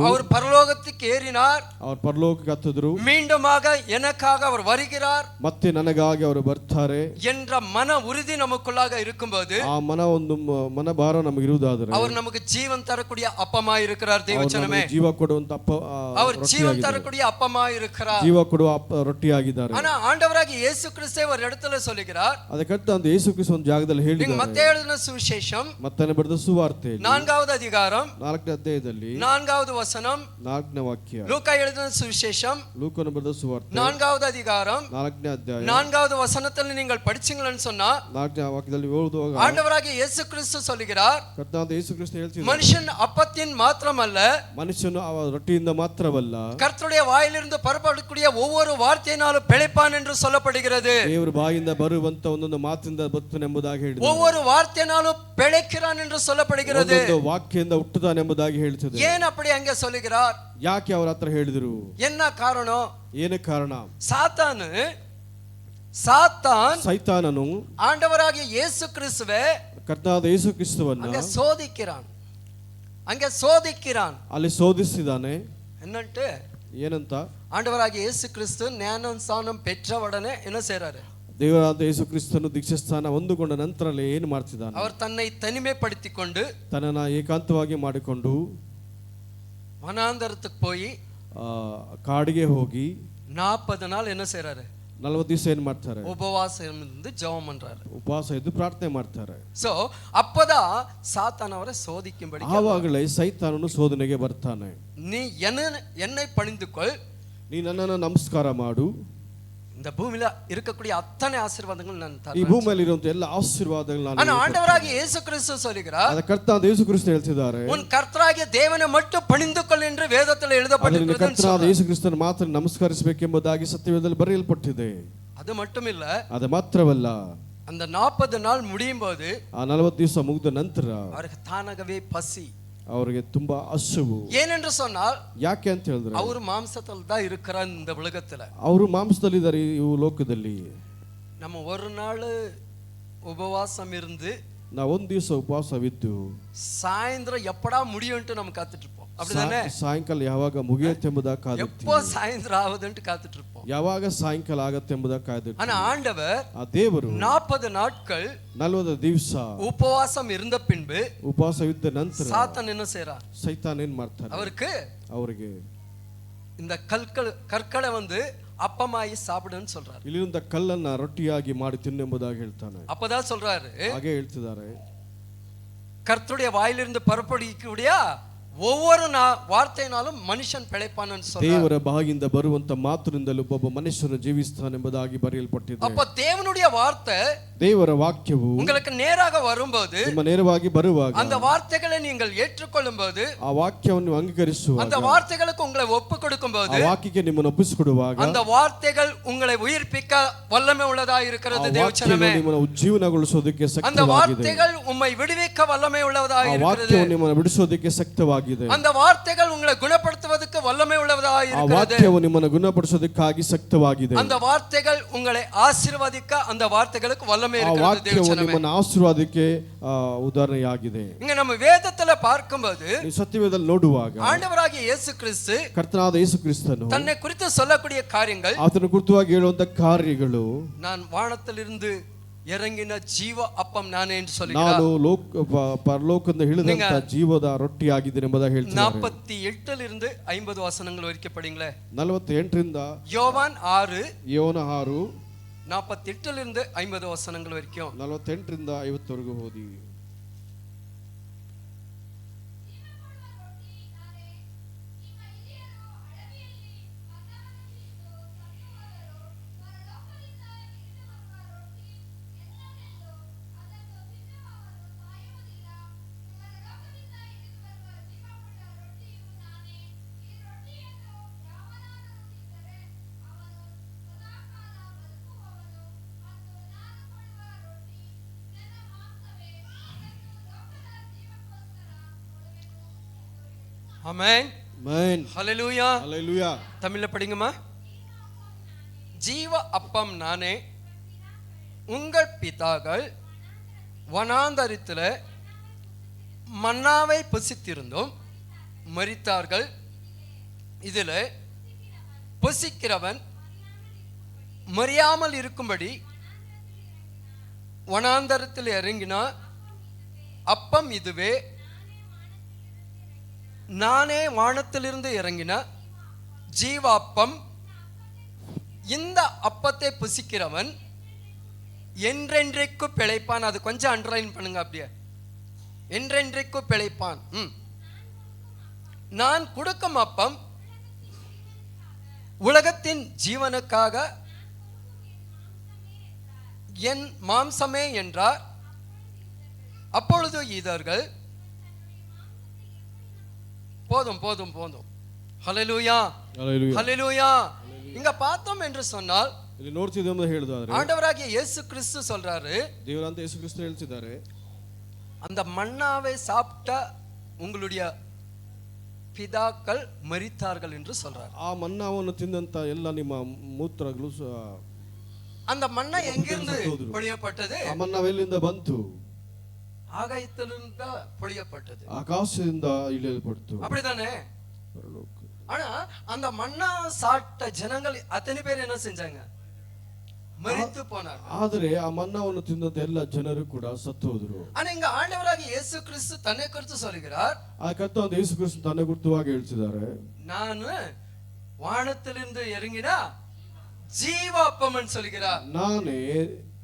அவர் பரலோகத்துக்கு ஏறினார், அவர் ಪರಲೋಕಕ್ಕೆ ಹತ್ತಿದ್ರು, மீண்டுமாக எனக்காக அவர் வருகிறார் ಮತ್ತೆ ನನಗಾಗಿ ಅವರು ಬರ್ತಾರೆ என்ற மன உறுதி நமக்குள்ளாக இருக்கும்போது, ಆ ಮನಭಾರ ನಮಗೆ ಇರುವುದಾದರೆ அவர் நமக்கு ஜீவன் தரக்கூடிய அப்பமாய் இருக்கிறார். தேவச்சனமே, ಜೀವ ಕೊಡುವಂತ அவர் ஜீவன் தரக்கூடிய அப்பமாய் இருக்கிறார், ಜೀವ ಕೊಡುವ ರೊಟ್ಟಿಯಾಗಿದ್ದಾರೆ. ஆனா ஆண்டவராகிய இயேசு கிறிஸ்து ஒரு இடத்துல சொல்லுகிறார். ಅದಕ್ಕಂತ ಒಂದು ಯೇಸು ಕ್ರಿಸ್ತ ಒಂದು ಜಾಗದಲ್ಲಿ ಹೇಳಿದ್ದಾರೆ. மத்தேயு எழுதின சுவிசேஷம் ಮತ್ತಾಯನ ಬರೆದ ಸುವಾರ್ತೆ 4வது அதிகாரம் 4ನೇ ಅಧ್ಯಾಯದಲ್ಲಿ 4வது வசனம், 4ನೇ ವಾಕ್ಯ. லூக்கா எழுதின சுவிசேஷம் ಲೂಕನ ಬರೆದ ಸುವಾರ್ತೆ 4வது அதிகாரம் 4ನೇ ಅಧ್ಯಾಯ 4வது வசனத்தில் நீங்கள் படிச்சீங்கன்னு சொன்னா, 4ನೇ ವಾಕ್ಯದಲ್ಲಿ ಓದುವಾಗ ஆண்டவராகிய இயேசு கிறிஸ்து சொல்லுகிறார், ಕರ್ತನಾದ ಯೇಸು ಕ್ರಿಸ್ತ ಹೇಳ್ತಿದ್ದಾರೆ, மனுஷன் அப்பத்தின் மாத்திரமல்ல, ಮನುಷ್ಯನು ರೊಟ್ಟಿಯಿಂದ ಮಾತ್ರವಲ್ಲ, கர்த்தருடைய வாயிலிருந்து புறப்படக்கூடிய ஒவ்வொரு வார்த்தையினாலும் பிழைப்பான் என்று சொல்லப்படுகிறது. ದೇವರ ಬಾಯಿಂದ ಬರುವಂತ ಒಂದೊಂದು ಮಾತಿನಿಂದ ಬದುಕನೆಂಬುದಾಗಿ ಹೇಳಿದ್ದಾರೆ. ஒவ்வொரு வார்த்தையினாலும் பிழைக்கிறான் என்று சொல்லப்படுகிறது. ಒಂದೊಂದು ವಾಕ್ಯದಿಂದ ಹುಟ್ಟುತ್ತಾನೆಂಬುದಾಗಿ ಹೇಳ್ತಿದೆ. ஏன் அப்படி அங்க சொல்லுகிறார்? ಯಾಕೆ ಅವರ ಹತ್ರ ಹೇಳಿದ್ರು? என்ன காரணம்? ಏನು ಕಾರಣ? ಸೈತಾನನು ஆண்டவராகிய இயேசு கிறிஸ்துவை ಕರ್ತನಾದ ಯೇಸು ಕ್ರಿಸ್ತುವನ್ನು அங்க சோதிக்கிறான், ಅಲ್ಲಿ ಶೋಧಿಸಿದಾನೆ. என்னಂட்டு ಏನಂತ? ஆண்டவராகிய இயேசு கிறிஸ்து ஞானஸ்நானம் பெற்ற உடனே என்ன செய்றாரு? ದೇವರಾದ ಯೇಸು ಕ್ರಿಸ್ತನು ದೀಕ್ಷಾಸ್ನಾನ ಹೊಂದಿಕೊಂಡ ನಂತರಲೇ ಏನು ಮಾಡ್ತಿದ್ದಾನೆ? அவர் தன்னை தனிமைப்படுத்திக்கொண்டு, ತನ್ನನ್ನು ಏಕಾಂತವಾಗಿ ಮಾಡಿಕೊಂಡು வனாந்தரத்துக்கு போய் ಕಾಡಿಗೆ ಹೋಗಿ 40 நாள் என்ன செய்றாரு? 40 ದಿವಸ ಏನ್ ಮಾಡ್ತಾರೆ? உபவாசம் இருந்து ஜெபம் பண்றாரு, ಉಪವಾಸ ಇದ್ದು ಪ್ರಾರ್ಥನೆ ಮಾಡ್ತಾರೆ. சோ அப்பதான் சாத்தான் அவரை சோதிக்கும்படி, ಆವಾಗಲೇ ಸೈತಾನನು ಶೋಧನೆಗೆ ಬರ್ತಾನೆ. நீ என்னை பணிந்துகொள், ನೀ ನನ್ನನ್ನು ನಮಸ್ಕಾರ ಮಾಡು, இந்த பூமியில இருக்கக்கூடிய அத்தனை ஆசீர்வாதங்கள் நான் தரேன். ಈ ಭೂಮಿಯಲ್ಲಿ ಇರುವಂತ ಎಲ್ಲ ಆಶೀರ್ವಾದಗಳು ನಾನು. ஆனா ஆண்டவராகிய இயேசு கிறிஸ்து சொல்கிறார், ಅದ ಕರ್ತನಾದ ಯೇಸು ಕ್ರಿಸ್ತ ಹೇಳ್ತಿದ್ದಾರೆ, உன் கர்த்தராகிய தேவனை மட்டும் பணிந்துகொள் என்று வேதத்தில் எழுதப்பட்டிருக்கிறது. ಕರ್ತನಾದ ಯೇಸು ಕ್ರಿಸ್ತನ ಮಾತ್ರ ನಮಸ್ಕರಿಸಬೇಕೆಂಬುದಾಗಿ ಸತ್ಯವೇದದಲ್ಲಿ ಬರೆಯಲ್ಪಟ್ಟಿದೆ. ಅದು மட்டுமில்ல, ಅದು ಮಾತ್ರವಲ್ಲ, அந்த 40 நாள் முடியும் போது, ಆ 40 ದಿವಸ ಮುಗಿದ ನಂತರ அவருக்கு தானாகவே பசி, ಅವರಿಗೆ ತುಂಬಾ ಹಸಿವು. ஏனென்று சொன்னால், ಯಾಕೆ ಅಂತ ಹೇಳಿದ್ರೆ ಅವರು ಮಾಂಸದಲ್ಲಿ தான் இருக்கிறார் இந்த உலகத்துல. ಅವರು ಮಾಂಸದಲ್ಲಿ ಇದ್ದಾರೆ ಈ ಲೋಕದಲ್ಲಿ. நம்ம ஒரு நாள் உபவாசம் இருந்து ನಾವು ಒಂದು ದಿವಸ ಉಪವಾಸವಿದ್ದು சாயந்தரம் எப்படா முடியும்ட்டு நம்ம காத்துட்டு இருப்போம், அப்படிதானே? ಸಾಯಂಕಾಲ ಯಾವಾಗ ಮುಗಿಯುತ್ತೆಂಬುದಾಗಿ ಕಾದಿರ್ತೀವಿ. எப்போ சாயந்தரம் ஆகுதுன்னு காத்துட்டு இருப்போம், ಯಾವಾಗ ಸಾಯಂಕಾಲ ಆಗತ್ತೆಂಬುದಾಗಿ ಕಾದಿರ್ತೀವಿ. ஆனா ஆண்டவர் ಆ ದೇವರು 40 நாட்கள் 40 ದಿವಸ உபவாசம் இருந்த பின்பு ಉಪವಾಸವಿದ್ದ ನಂತರ சாத்தான் என்ன செய்றார்? ಸೈತಾನ್ ಏನ್ ಮಾಡ್ತಾನೆ? ಅವರಿಗೆ இந்த கற்களை வந்து அப்பமாயி சாப்பிடுன்னு சொல்றாரு. ಇಲ್ಲಿಂದ ಕಲ್ಲನ್ನ ರೊಟ್ಟಿಯಾಗಿ ಮಾಡಿ ತಿನ್ನೆಂಬುದಾಗಿ ಹೇಳ್ತಾನೆ. அப்பதான் சொல்றாரு, ಹಾಗೆ ಹೇಳ್ತಿದ್ದಾರೆ, கர்த்தருடைய வாயிலிருந்து புறப்படக்கூடிய ஒவ்வொரு வார்த்தையினாலும் மனுஷன் பிழைப்பான்னு சொல்றாரு. ದೇವರ ಬಾಯಿಂದ ಬರುವಂತ ಮಾತಿನಿಂದಲೂ ಒಬ್ಬ ಮನುಷ್ಯನು ಜೀವಿಸ್ತಾನೆಂಬುದಾಗಿ ಬರೆಯಲ್ಪಟ್ಟಿದೆ. அப்ப தேவனுடைய வார்த்தை, ದೇವರ ವಾಕ್ಯವು உங்களுக்கு நேராக வரும்போது, ನಿಮ್ಮ ನೇರವಾಗಿ ಬರುವಾಗ, அந்த வார்த்தைகளை நீங்கள் ஏற்றுக்கொள்ளும்போது, ಆ ವಾಕ್ಯವನ್ನು ಅಂಗೀಕರಿಸುವಾಗ, அந்த வார்த்தைகளுக்கு உங்களை ஒப்பு கொடுக்கும்போது, ಆ ವಾಕ್ಯಕ್ಕೆ ನಿಮ್ಮನ್ನು ಒಪ್ಪಿಸಿಕೊಡುವಾಗ, அந்த வார்த்தைகள் உங்களை உயிர்ப்பிக்க வல்லமை உள்ளதா இருக்கிறது. தேவச்சனமே, ನಿಮ್ಮನ್ನು ಉಜ್ಜೀವನಗೊಳಿಸೋದಕ್ಕೆ ಶಕ್ತವಾಗಿದೆ. அந்த வார்த்தைகள் உம்மை விடுவிக்க வல்லமை உள்ளதா இருக்கிறது. ಆ ವಾಕ್ಯವು ನಿಮ್ಮನ್ನು ಬಿಡಿಸೋದಕ್ಕೆ ಶಕ್ತವಾಗಿದೆ. அந்த வார்த்தைகள் உங்களை குணப்படுத்துவதற்கு வல்லமை உள்ளதா இருக்கிறது. ಆ ವಾಕ್ಯವು ನಿಮ್ಮನ್ನು ಗುಣಪಡಿಸೋದಕ್ಕಾಗಿ ಶಕ್ತವಾಗಿದೆ. அந்த வார்த்தைகள் உங்களை ஆசீர்வதிக்க அந்த வார்த்தைகளுக்கு வல்லமை இருக்கிறது. ಆ ವಾಕ್ಯವು ನಿಮ್ಮನ್ನು ಆಶೀರ್ವಾದಕ್ಕೆ ಉದಾಹರಣೆಯಾಗಿದೆ. இங்க நம்ம வேதத்துல பார்க்கும்போது, ಸತ್ಯವೇದದಲ್ಲಿ ನೋಡುವಾಗ, ஆண்டவராகிய இயேசு கிறிஸ்து ಕರ್ತನಾದ ಯೇಸು ಕ್ರಿಸ್ತನು தன்னை குறித்து சொல்லக்கூடிய காரியங்கள், ಆತನ ಕುರಿತಾಗಿ ಹೇಳುವಂತ ಕಾರ್ಯಗಳು, நான் வானத்திலிருந்து ಇರಂಗಿನ ಜೀವ ಅಪ್ಪಂ ನಾನೇ ಎಂದು சொல்கிறார். ನಾನು ಪರಲೋಕದಿಂದ ಇಳಿದಂತ ಜೀವದ ರೊಟ್ಟಿಯಾಗಿದ್ದೇನೆ ಎಂಬುದಾಗಿ ಹೇಳ್ತಾರೆ. 48 ರಿಂದ 50 ವಚನಗಳು ವರೆಗೆ படிங்களே. 48 ರಿಂದ யோவான் 6 48 ರಿಂದ 50 ವಚನಗಳು ವರೆಗೆ. 48 ರಿಂದ 50 ವರೆಗೂ ಓದಿ. ஆமென். ஆமென். ஹல்லேலூயா. ஹல்லேலூயா. தமிழ்ல படிங்கம்மா. ஜீவ அப்பம் நானே, உங்கள் பிதாக்கள் வனாந்தரத்தில் மன்னாவை புசித்திருந்தும் மரித்தார்கள். இதில் புசிக்கிறவன் மறியாமல் இருக்கும்படி வனாந்தரத்தில் இறங்கினா அப்பம் இதுவே, நானே வானத்திலிருந்து இறங்கின ஜீவாப்பம். இந்த அப்பத்தை புசிக்கிறவன் என்றென்றைக்கு பிழைப்பான். அது கொஞ்சம் அண்டர்லைன் பண்ணுங்க அப்படியே, என்றென்றைக்கு பிழைப்பான். நான் கொடுக்கும் அப்பம் உலகத்தின் ஜீவனுக்காக என் மாம்சமே என்றார். அப்பொழுது யூதர்கள் போதும் போதும் போதும், ஹல்லேலூயா ஹல்லேலூயா. இங்க பார்த்தோம் என்று சொன்னால் ಇಲ್ಲಿ ನೋಡ್ತಿದ್ದೆ ಅಂತ ಹೇಳಿದಾರೆ ஆண்டவராகிய இயேசு கிறிஸ்து சொல்றாரு, ದೇವರಂತ ಯೇಸು ಕ್ರಿಸ್ತ ಹೇಳ್ತಿದ್ದಾರೆ, அந்த மன்னாவை சாப்பிட்ட உங்களுடைய பிதாக்கள் மரித்தார்கள் என்று சொல்றாரு. ಆ ಮನ್ನಾವನ್ನು ತಿಂದಂತ ಎಲ್ಲ ನಿಮ್ಮ ಮೂತ್ರಗಳು அந்த மன்னா எங்கிருந்து பொழியப்பட்டது? ಆ ಮನ್ನಾವೆಲ್ಲಿಂದ ಬಂತು? ஆகாயத்திலிருந்து பொழியப்பட்டது, ಆಕಾಶದಿಂದ ಇಳಿಯಲ್ಪಡ್ತು. அப்படிதானே? ஆனா அந்த மன்னா சாப்பிட்ட ஜனங்கள் அத்தனை பேர் என்ன செஞ்சாங்க? மரித்து போனார். ಆದರೆ ಆ ಮನ್ನಾವನ್ನು ತಿಂದಂತ ಎಲ್ಲ ಜನರು ಕೂಡ ಸತ್ತು ಹೋದರು. ஆனா இங்க ஆண்டவராகிய இயேசு கிறிஸ்து தன்னை குறித்து சொல்கிறார். ಆ ಕರ್ತನಾದ ಯೇಸು ಕ್ರಿಸ್ತ ತನ್ನ ಕುರಿತವಾಗಿ ಹೇಳ್ತಿದ್ದಾರೆ, ನಾನು வானத்திலிருந்து இறங்கின ஜீவாப்பம்னு சொல்கிறார். ನಾನೇ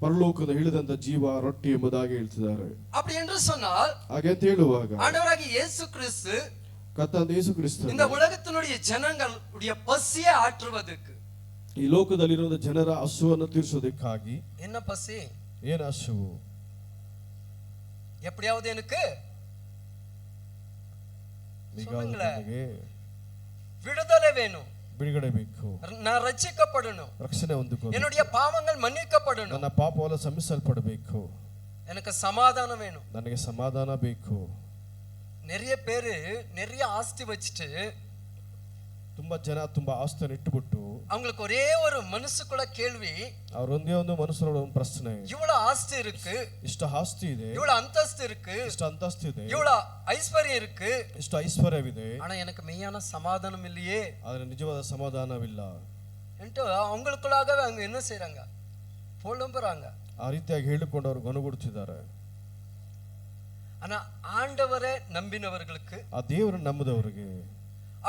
ಪರಲೋಕದ ಇಳಿದಂತ ಜೀವ ರೊಟ್ಟಿ ಎಂಬುದಾಗಿ ಹೇಳ್ತಿದ್ದಾರೆ. அப்படி என்று சொன்னால் ಹಾಗೆ ಅಂತ ಹೇಳುವಾಗ ஆண்டவராகிய இயேசு கிறிஸ்து ಕರ್ತನಾದ ಯೇಸು ಕ್ರಿಸ್ತ இந்த உலகத்தினுடைய ஜனங்களுடைய பசியை ஆற்றுவதற்கு, ಈ ಲೋಕದಲ್ಲಿರುವ ಜನರ ಹಸುವನ್ನು ತೀರಿಸೋದಕ್ಕಾಗಿ. என்ன பசி? ಏನು ಹಸುವು? எப்படியாவது எனக்கு விடுதலை வேணும், ಬಿಡುಗಡೆ ಬೇಕು, நான் ரட்சிக்கப்படணும், ರಕ್ಷಣೆ ಹೊಂದಿಕೊಳ್ಳಬೇಕು, என்னுடைய பாவங்கள் மன்னிக்கப்படணும், ನನ್ನ ಪಾಪವೆಲ್ಲ ಕ್ಷಮಿಸಲ್ಪಡಬೇಕು, எனக்கு சமாதானம் வேணும். ನನಗೆ ಸಮಾಧಾನ ಬೇಕು. நிறைய பேரு நிறைய ஆஸ்தி வச்சுட்டு, ತುಂಬಾ ಜನ ತುಂಬಾ ಆಸ್ತಿಯನ್ನು ಇಟ್ಟುಬಿಟ್ಟು அவங்களுக்கு ஒரே ஒரு மனசுக்குள்ள கேள்வி, ಅವ್ರ ಒಂದೇ ಒಂದು ಮನಸ್ಸಿನೊಳಗೆ ಒಂದು ಪ್ರಶ್ನೆ, இவ்வளவு ஆஸ்தி இருக்கு, ಇಷ್ಟು ಆಸ್ತಿ ಇದೆ, இவ்வளவு அந்தஸ்து இருக்கு, ಇಷ್ಟು ಅಂತಸ್ತು ಇದೆ, இவ்வளவு ஐஸ்வர்யம் இருக்கு, ಇಷ್ಟು ಐಶ್ವರ್ಯವಿದೆ, ஆனா எனக்கு மெய்யான சமாதானம் இல்லையே ಆದರೆ ನಿಜವಾದ ಸಮಾಧಾನವಿಲ್ಲ என்று அவங்களுக்குள்ளாகவே அவங்க என்ன செய்யறாங்க? புலம்புறாங்க. ಆ ರೀತಿಯಾಗಿ ಹೇಳಿಕೊಂಡು ಅವರು ಗೊಣಗುಡುತ್ತಿದ್ದಾರೆ. ஆனா ஆண்டவரை நம்பினவர்களுக்கு, ಆ ದೇವರನ್ನು ನಂಬದವರಿಗೆ,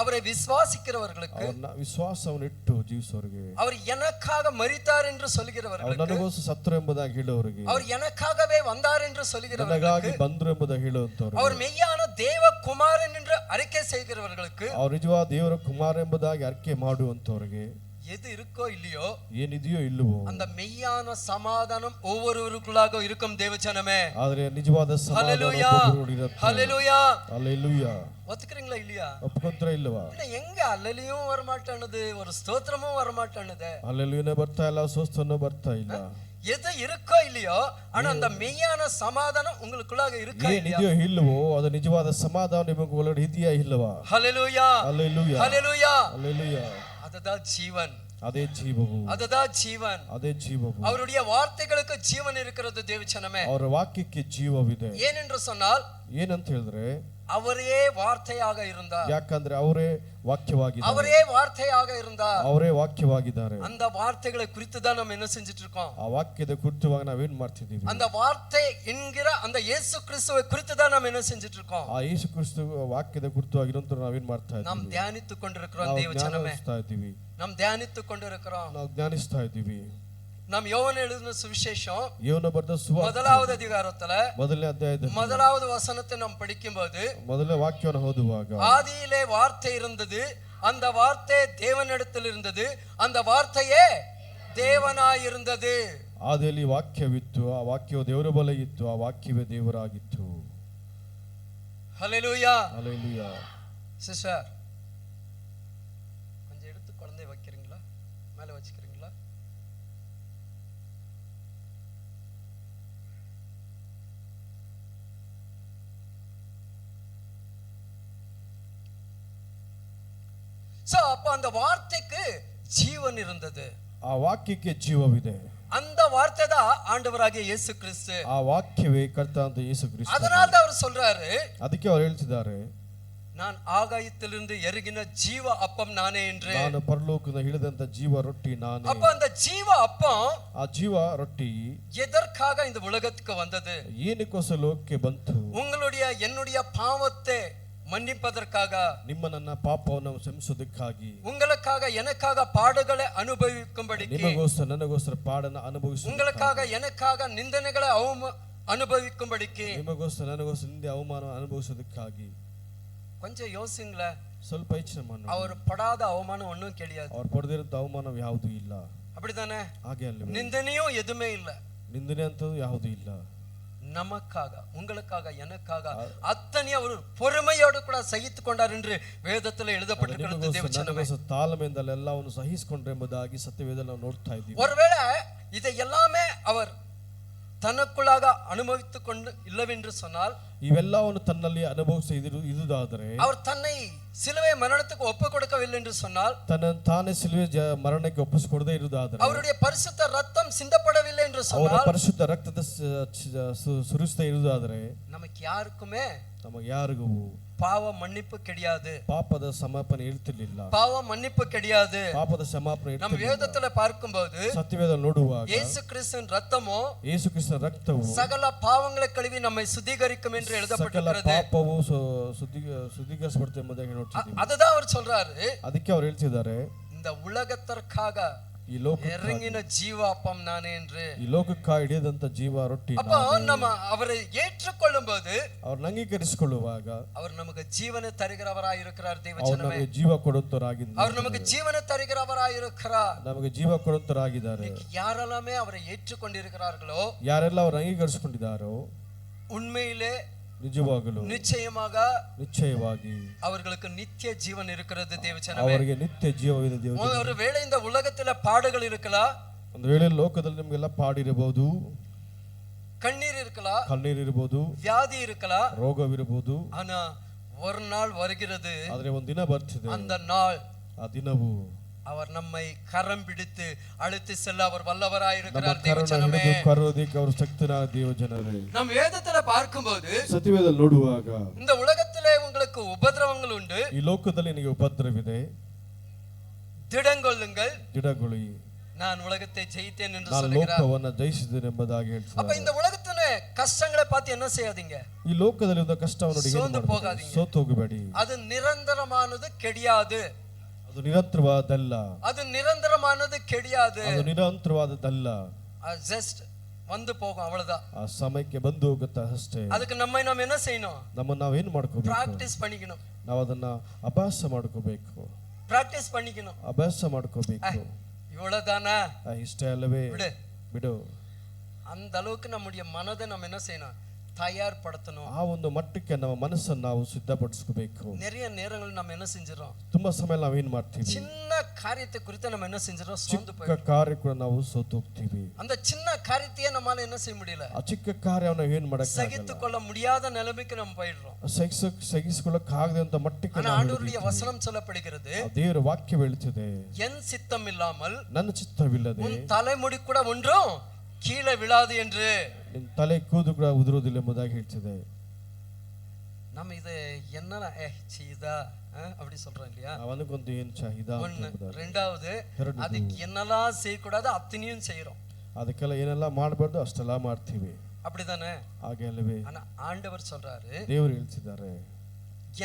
அவரை விசுவாசிக்கிறவர்களுக்கு, ಅವರ ವಿಶ್ವಾಸವನ್ನು ಇಟ್ಟು ಜೀವಿಸೋರಿಗೆ, அவர் எனக்காக மரித்தார் என்று சொல்கிறவர்களுக்கு, ನನಗೋಸ್ಕರ ಸತ್ರು ಎಂಬುದಾಗಿ ಹೇಳೋರಿಗೆ, அவர் எனக்காகவே வந்தார் என்று ನನಗಾಗಿ சொல்கிறவர்களுக்கு, ಬಂದರು ಎಂಬುದಾಗಿ ಹೇಳುವಂತವರಿಗೆ, அவர் மெய்யான தேவ குமாரன் என்று அறிக்கை செய்கிறவர்களுக்கு, ಅವರು ನಿಜವಾದ ದೇವರ ಕುಮಾರ ಎಂಬುದಾಗಿ ಅರಿಕೆ ಮಾಡುವಂತವರಿಗೆ, எது இருக்கோ இல்லையோ ಏನಿದೆಯೋ ಇಲ್ಲವೋ அந்த மெய்யான சமாதானம் ஒவ்வொருவருக்குள்ளாக இருக்கும் தேவஜனமே. ಆದರೆ ನಿಜವಾದ ಸಮಾಧಾನ ಒಬ್ಬೊಬ್ಬರಲ್ಲಿ ಇರುತ್ತೆ. ஹல்லேலூயா அல்லேலூயா. ஒத்துக்கிறீங்களா இல்லையா? ಒಪ್ಕೊಂತೀರಾ ಇಲ್ಲವಾ? எங்க அல்லலியும் வரமாட்டானது, ஒரு ஸ்தோத்திரமும் வரமாட்டானது, அல்லேலூயா ಬರ್ತಾ ಇಲ್ಲ, ಸ್ವಸ್ಥನೂ ಬರ್ತಾ ಇಲ್ಲ. எது இருக்கோ இல்லையோ ஆனா அந்த மெய்யான சமாதானம் உங்களுக்குள்ளாக இருக்கா இல்லையா? ಏನಿದೆಯೋ ಇಲ್ಲವೋ ಅದು ನಿಜವಾದ ಸಮಾಧಾನ ನಿಮಗೆ ಒಳಗಡೆ ಇದೆಯಾ ಇಲ್ಲವಾ? ஹல்லேலூயா அல்லேலூயா. ஹல்லேலூயா. அல்லேலூயா. அதுதான் ஜீவன், ಅದೇ ಜೀವವು, அதுதான் ஜீவன். ಅದೇ ಜೀವವು. அவருடைய வார்த்தைகளுக்கு ஜீவன் இருக்கிறது தேவஜனமே. ಅವರ ವಾಕ್ಯಕ್ಕೆ ಜೀವವಿದೆ. ஏனென்று சொன்னால் ಏನಂತ ಹೇಳಿದ್ರೆ அவரே வார்த்தையாக இருந்தார். ಯಾಕಂದ್ರೆ ಅವರೇ ವಾಕ್ಯವಾಗಿದ್ದಾರೆ, அவரே வார்த்தையாக இருந்தார். ಅವರೇ ವಾಕ್ಯವಾಗಿದ್ದಾರೆ. அந்த வார்த்தைகளை குறித்து தான் நம்ம என்ன செஞ்சிட்டு இருக்கோம்? ಆ ವಾಕ್ಯದ ಕುರಿತುವಾಗಿ ನಾವೇನ್ ಮಾಡ್ತಿದ್ದೀವಿ? அந்த வார்த்தை என்கிற அந்த இயேசு கிறிஸ்துவை குறித்து தான் நம்ம என்ன செஞ்சிட்டு இருக்கோம்? ಆ ಯೇಸು ಕ್ರಿಸ್ತು ವಾಕ್ಯದ ಕುರಿತುವಾಗಿರೋಂತ ನಾವೇನ್ ಮಾಡ್ತಾ ಇದ್ದೀವಿ? நாம் தியானித்துக் கொண்டிருக்கிறோம் தேவஜனமே. நாம் தியானித்துக் கொண்டிருக்கிறோம், ನಾವು ಜ್ಞಾನಿಸ್ತಾ ಇದ್ದೀವಿ. நாம் யோவான் எழுதின சுவிசேஷம் ಯೋನ ಬರೆದ ಸುವಾರ್ತೆ முதலாவது அதிகாரத்துல ಮೊದಲನೇ ಅಧ್ಯಾಯದ முதலாவது வசனத்தை நாம் படிக்கும்போது, ಮೊದಲನೇ ವಾಕ್ಯವನ್ನು ಓದುವಾಗ, ஆதியிலே வார்த்தை இருந்தது, அந்த வார்த்தை தேவனிடத்தில் இருந்தது, அந்த வார்த்தையே தேவனாயிருந்தது. ಆದಿಯಲ್ಲಿ ವಾಕ್ಯವಿತ್ತು, ಆ ವಾಕ್ಯವು ದೇವರ ಬಳಿ ಇತ್ತು, ಆ ವಾಕ್ಯವೇ ದೇವರಾಗಿತ್ತು. ஹல்லேலூயா. அல்லேலூயா. சிஸ்டர் கொஞ்சம் எடுத்து குழந்தை வைக்கிறீங்களா? மேலே வச்சுக்கிறீங்களா? சோ அப்ப அந்த வார்த்தைக்கு ஜீவன் இருந்தது, ಆ ವಾಕ್ಯಕ್ಕೆ ಜೀವವಿದೆ. அந்த வார்த்தை தான் ஆண்டவராகிய இயேசு கிறிஸ்து. ಆ ವಾಕ್ಯವೇ ಕರ್ತನಾದ ಯೇಸು ಕ್ರಿಸ್ತ. அதனால தான் அவர் சொல்றாரு, ಅದಕ್ಕೆ ಅವರು ಹೇಳ್ತಿದ್ದಾರೆ, நான் ஆகாயத்திலிருந்து இறங்கின ஜீவ அப்பம் நானே என்று. ನಾನು ಪರಲೋಕದಿಂದ ಇಳಿದಂತ ಜೀವ ರೊಟ್ಟಿ ನಾನೇ. அப்ப அந்த ஜீவ அப்பம், ಆ ಜೀವ ರೊಟ್ಟಿ எதற்காக இந்த உலகத்துக்கு வந்தது? ಏನಕ್ಕೋಸ್ಕರ ಲೋಕಕ್ಕೆ ಬಂತು? உங்களுடைய என்னுடைய பாவத்தை மன்னிப்பதற்காக, ನಿಮ್ಮ ನನ್ನ ಪಾಪವನ್ನು ಕ್ಷಮಿಸೋದಕ್ಕಾಗಿ, உங்களுக்காக எனக்காக பாடுகளை அனுபவிக்கும்படிக்கு, ನಿಮಗೋಸ್ಕರ ನನಗೋಸ್ಕರ ಪಾಡನ್ನು ಅನುಭವಿಸು, உங்களுக்காக எனக்காக நிந்தனைகளை அனுபவிக்கும்படிக்கு, ನಿಮಗೋಸ್ಕರ ನನಗೋಸ್ಕರ ನಿಂದೆ ಅವಮಾನ ಅನುಭವಿಸೋದಕ್ಕಾಗಿ. கொஞ்சம் யோசிங்களேன். ಸ್ವಲ್ಪ ಯೋಚನೆ ಮಾಡಿ. அவர் படாத அவமானம் ஒன்றும் கிடையாது. ಅವ್ರು ಪಡೆದಿರೋ ಅವಮಾನ ಯಾವುದೂ ಇಲ್ಲ. அப்படிதானே? ಹಾಗೆ ಅಲ್ಲ. நிந்தனையும் எதுவுமே இல்ல. ನಿಂದನೆ ಅಂತದ್ದು ಯಾವುದೂ ಇಲ್ಲ. நமக்காக, உங்களுக்காக, எனக்காக அத்தனையும் அவர் பொறுமையோடு கூட சகித்துக் கொண்டார் என்று வேதத்தில் எழுதப்பட்டிருக்கிறது. தேவச்சனமே, ತಾಳ್ಮೆಯಿಂದ ಎಲ್ಲವನ್ನು ಸಹಿಸಿಕೊಂಡ್ರೆ ಎಂಬುದಾಗಿ ಸತ್ಯವೇದದಲ್ಲಿ ನಾವು ನೋಡ್ತಾ ಇದ್ದೀವಿ. ஒருவேளை இதை எல்லாமே அவர் தனக்குள்ளாக அனுபவித்துக் கொண்டு இல்லவென்று சொன்னால், ಇವೆಲ್ಲವನ್ನು ತನ್ನಲ್ಲಿ ಅನುಭವಿಸಿದುದಾದರೆ, அவர் தன்னை சிலுவை மரணத்துக்கு ஒப்பு கொடுக்கவில்லை என்று சொன்னால், ತಾನೇ ಸಿಲುವೆ ಮರಣಕ್ಕೆ ಒಪ್ಪಿಸಿಕೊಡದೇ ಇರುವುದಾದರೆ, அவருடைய பரிசுத்த ரத்தம் சிந்தப்படவில்லை என்று ಅವರ சொன்னால், ಪರಿಶುದ್ಧ ರಕ್ತದ ಸುರಿಸ್ತಾ ಇರುವುದಾದರೆ, நமக்கு யாருக்குமே ನಮಗೆ ಯಾರಿಗೂ பாவ மன்னிப்பு கிடையாது. ಪಾಪದ ಕ್ಷಮಾಪಣೆ ಇರ್ತಿರ್ಲಿಲ್ಲ. பாவ மன்னிப்பு கிடையாது. ಪಾಪದ ಕ್ಷಮಾಪಣೆ நம்ம வேதத்துல பார்க்கும்போது, ಸತ್ಯವೇದದಲ್ಲಿ ನೋಡುವಾಗ, இயேசு கிறிஸ்துவின் ரத்தமோ, ಯೇಸು ಕ್ರಿಸ್ತನ ರಕ್ತವು சகல பாவங்களை கழுவி நம்மை சுத்திகரிக்கும் என்று ಸಕಲ எழுதப்பட்டிருக்கிறது. ಪಾಪವು ಶುದ್ಧೀಕರಿಸಬಡುತ್ತೆ ಎಂಬುದಾಗಿ ನೋಡ್ತಿದ್ದೀವಿ. அதுதான் அவர் சொல்றாரு. ಅದಕ್ಕೆ ಅವರು ಹೇಳ್ತಿದ್ದಾರೆ, இந்த உலகத்திற்காக ಈ ಲೋಕ இறங்கின ஜீவ அப்பம் நானே என்று. ಈ ಲೋಕಕ್ಕಾಗಿ ಹಿಡಿದಂತ ಜೀವ ರೊಟ್ಟಿ. அப்போ நம்ம அவரை ஏற்றுக்கொள்ளும் போது, ಅವ್ರನ್ನ ಅಂಗೀಕರಿಸಿಕೊಳ್ಳುವಾಗ, அவர் நமக்கு ஜீவனை தருகிறவராய் இருக்கிறார். ಅವ್ರು தேவச்சனமே, ನಮಗೆ ಜೀವ ಕೊಡುವಂತರಾಗಿದ್ದಾರೆ. அவர் நமக்கு ஜீவனை தருகிறவராய் இருக்கிறார். ನಮಗೆ ಜೀವ ಕೊಡುವಂತರಾಗಿದ್ದಾರೆ. யாரெல்லாமே அவரை ஏற்றுக்கொண்டிருக்கிறார்களோ, ಯಾರೆಲ್ಲ ಅವ್ರು ಅಂಗೀಕರಿಸಿಕೊಂಡಿದ್ದಾರೋ, உண்மையிலே ನಿಜವಾಗಲು ನಿಶ್ಚಯವಾಗಿ அவர்களுக்கு நித்திய ஜீவன் இருக்கிறது. தேவச்சனமே, ಅವರಿಗೆ ನಿತ್ಯ ಜೀವವಿದೆ. ದೇವರೇ, ஒரு வேளை இந்த உலகத்துல பாடுகள் இருக்கலாம், ಒಂದು ವೇಳೆ ಲೋಕದಲ್ಲಿ ನಿಮಗೆಲ್ಲ ಪಾಡಿರಬಹುದು, கண்ணீர் இருக்கலாம், ಕಣ್ಣೀರಿರಬಹುದು, வியாதி இருக்கலாம், ರೋಗವಿರಬಹುದು. ஆனா ஒரு நாள் வருகிறது, ಆದ್ರೆ ಒಂದು ದಿನ ಬರ್ತಿದೆ, அந்த நாள், ಆ ದಿನವು அவர் நம்மை கரம் பிடித்து அழைத்து செல்ல அவர் வல்லவராய் ನಮ್ಮ இருக்கிறார். ಕರುಣ தேவச்சனமே, ಹಿಡಿದು ಕರೆಯೋದಕ್ಕೆ ಅವರು ಶಕ್ತನಾದ ದೇವಜನರೇ. நம் வேதத்துல பார்க்கும்போது, ಸತ್ಯವೇದದಲ್ಲಿ ನೋಡುವಾಗ, இந்த உலகத்திலே உங்களுக்கு உபத்திரவங்கள் உண்டு, ಈ ಲೋಕದಲ್ಲಿ ನಿಮಗೆ ಉಪದ್ರವಿದೆ, திடங்கொள்ளுங்கள், ದಿಡಗೊಳ್ಳಿ, நான் உலகத்தை ஜெயித்தேன் என்று ನಾನು சொல்கிறார். ಲೋಕವನ್ನ ಜಯಿಸಿದ್ದೇನೆ ಎಂಬುದಾಗಿ அப்ப ಹೇಳ್ತಾರೆ. இந்த உலகத்துல கஷ்டங்களை பார்த்து என்ன செய்யாதீங்க, ಈ ಲೋಕದಲ್ಲಿ ಒಂದು ಕಷ್ಟವನ್ನು ನೋಡಿ ಸೋತು ಹೋಗಾದೀங்க. ಸೋತು ಹೋಗಬೇಡಿ. அது நிரந்தரமானது கிடையாது. ಅದು ನಿರಂತರವಾದಲ್ಲ. அது நிரந்தரமானது கிடையாது. ಅದು ನಿರಂತರವಾದದ್ದಲ್ಲ. ஜஸ்ட் வந்து போகும், அவ்வளவுதான். ಆ ಸಮಯಕ್ಕೆ ಬಂದು ಹೋಗುತ್ತೆ ಅಷ್ಟೇ. அதுக்கு நம்ம என்ன செய்யணும்? ನಮ್ಮನ್ನ ನಾವೇನ್ ಮಾಡ್ಕೋಬೇಕು? ಪ್ರಾಕ್ಟೀಸ್ பண்ணிக்கணும். ನಾವು ಅದನ್ನ ಅಭ್ಯಾಸ ಮಾಡ್ಕೋಬೇಕು. ಪ್ರಾಕ್ಟೀಸ್ பண்ணிக்கணும். ಅಭ್ಯಾಸ ಮಾಡ್ಕೋಬೇಕು. இவ்வளவுதானா? ಇಷ್ಟೇ ಅಲ್ಲವೇ? ಬಿಡು. அந்த அளவுக்கு நம்முடைய மனதை நம்ம என்ன செய்யணும்? தயார்படுத்தணும். ಆ ಒಂದು ಮಟ್ಟಕ್ಕೆ ನಮ್ಮ ಮನಸ್ಸನ್ನು ನಾವು ಸಿದ್ಧಪಡಿಸಬೇಕು. நிறைய நேரங்கள் நம்ம என்ன செஞ்சிரோம்? ತುಂಬಾ ಸಮಯ ನಾವು ಏನ್ ಮಾಡ್ತೀವಿ? சின்ன காரியத்தை குறித்து நம்ம என்ன செஞ்சிரோம்? ಸೋತು போய் ಚಿಕ್ಕ ಕಾರ್ಯ ಕೂಡ ನಾವು ಸೋತು ಹೋಗ್ತೀವಿ. அந்த சின்ன காரியத்தையே நம்மால என்ன செய்ய முடியல, ಆ ಚಿಕ್ಕ ಕಾರ್ಯವನ್ನು ಏನ್ ಮಾಡಕ್ಕೆ சகித்துக்கொள்ள முடியாத நிலைமைக்கு நம்ம போயிடுறோம். ಸಹಿಸಿಕೊಳ್ಳಕ್ಕಾಗದಂತ ಮಟ್ಟಕ್ಕೆ ஆனா ஆண்டவருடைய வசனம் சொல்லப்படுகிறது, ದೇವರ ವಾಕ್ಯ ಹೇಳುತ್ತದೆ, என் சித்தம் இல்லாமல் ನನ್ನ ಚಿತ್ತವಿಲ್ಲದೆ உன் தலைமுடி கூட ஒன்றும் கீழே விழாது என்று. ನಿನ್ನ ತಲೆ ಕೂದು ಕೂಡ ಉದುರೋದಿಲ್ಲ ಎಂಬುದಾಗಿ ಹೇಳ್ತಿದೆ. நம்ம இது என்ன இதா அப்படி சொல்றோம் இல்லையா? ಅವನಿಗೊಂದು ಏನ್ ಚಾಹಿದಾ. ரெண்டாவது, அதுக்கு என்னெல்லாம் செய்யக்கூடாது அத்தனையும் செய்யறோம். ಅದಕ್ಕೆಲ್ಲ ಏನೆಲ್ಲ ಮಾಡಬಾರ್ದು ಅಷ್ಟೆಲ್ಲ ಮಾಡ್ತೀವಿ. அப்படிதானே? ಹಾಗೆ ಅಲ್ಲವೇ? ஆனா ஆண்டவர் சொல்றாரு, ದೇವರು ಹೇಳ್ತಿದ್ದಾರೆ,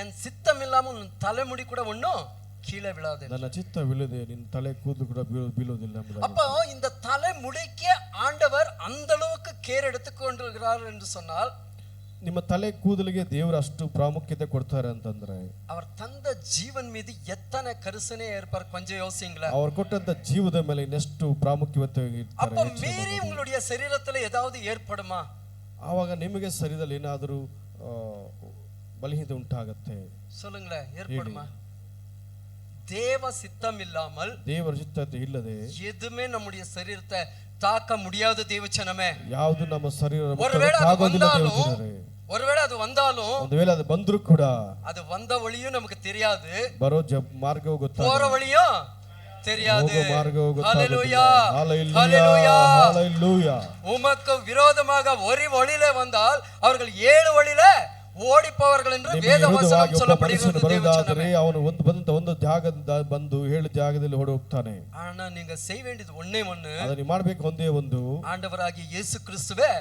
என் சித்தம் இல்லாமல் உன் தலைமுடி கூட ஒன்றும் கீழே விழாது. ನನ್ನ ಚಿತ್ತವಿಲ್ಲದೆ ನಿನ್ನ ತಲೆ ಕೂದು ಕೂಡ ಬೀಳೋದಿಲ್ಲ ಎಂಬುದಾಗಿ. அப்போ இந்த தலைமுடிக்கு ஆண்டவர் அந்த அளவுக்கு கேர் எடுத்துக்கொண்டிருக்கிறார் என்று சொன்னால், ನಿಮ್ಮ ತಲೆ ಕೂದಲಿಗೆ ದೇವರು ಅಷ್ಟು ಪ್ರಾಮುಖ್ಯತೆ ಕೊಡ್ತಾರೆ ಅಂತಂದ್ರೆ, அவர் தந்த ஜீவன் மீது எத்தனை கரிசனை ஏற்பார், கொஞ்சம் யோசிங்களேன். ಅವರು ಕೊಟ್ಟಂತ ಜೀವದ ಮೇಲೆ ಇನ್ನೆಷ್ಟು ಪ್ರಾಮುಖ್ಯತೆ ಇರ್ತಾರೆ. அப்ப மீறி உங்களுடைய சரீரத்துல ஏதாவது ஏற்படுமா? ಆವಾಗ ನಿಮಗೆ ಶರೀರದಲ್ಲಿ ಏನಾದರೂ ಬಲಹೀನತೆ ಉಂಟಾಗತ್ತೆ. சொல்லுங்களேன், ஏற்படுமா? தேவ சித்தம் இல்லாமல், ದೇವರ ಚಿತ್ತತೆ ಇಲ್ಲದೆ எதுவுமே நம்முடைய சரீரத்தை தாக்க முடியாது. தேவச்சனமே, ಯಾವುದು ನಮ್ಮ ಶರೀರ ஒருவேளை அது வந்தாலும் ಒಂದು ವೇಳೆ ಅದು ಬಂದರೂ ಕೂಡ அது வந்த வழியும் நமக்கு தெரியாது, ಬರೋ ಮಾರ್ಗವೂ ಗೊತ್ತಾಗಲ್ಲ, போற வழியும் தெரியாது. ಮಾರ್ಗವೂ ஹல்லேலூயா, ஹல்லேலூயா, ஹல்லேலூயா. உமக்கு விரோதமாக ஒரு வழியில வந்தால் அவர்கள் 7 வழியில ಓಡಿಪವர்கள் ಎಂದು ನಿಮ್ಮ ವೇದ ವಿರುದ್ಧವಾಗಿ ವಚನ ಒಬ್ಬ சொல்லப்படுகிறது ಮನುಷ್ಯನು ಬರುವುದಾದರೆ ಅವನು ಒಂದು ಜಾಗದಿಂದ ಬಂದು 7 ಜಾಗದಲ್ಲಿ ಓಡಿ ಹೋಗ್ತಾನೆ. ஆனா நீங்க செய்ய வேண்டியது ஒண்ணே ஒண்ணு, ಅದನ್ನು ಮಾಡಬೇಕು ಒಂದೇ ಒಂದು, ஆண்டவராகிய இயேசு கிறிஸ்துவே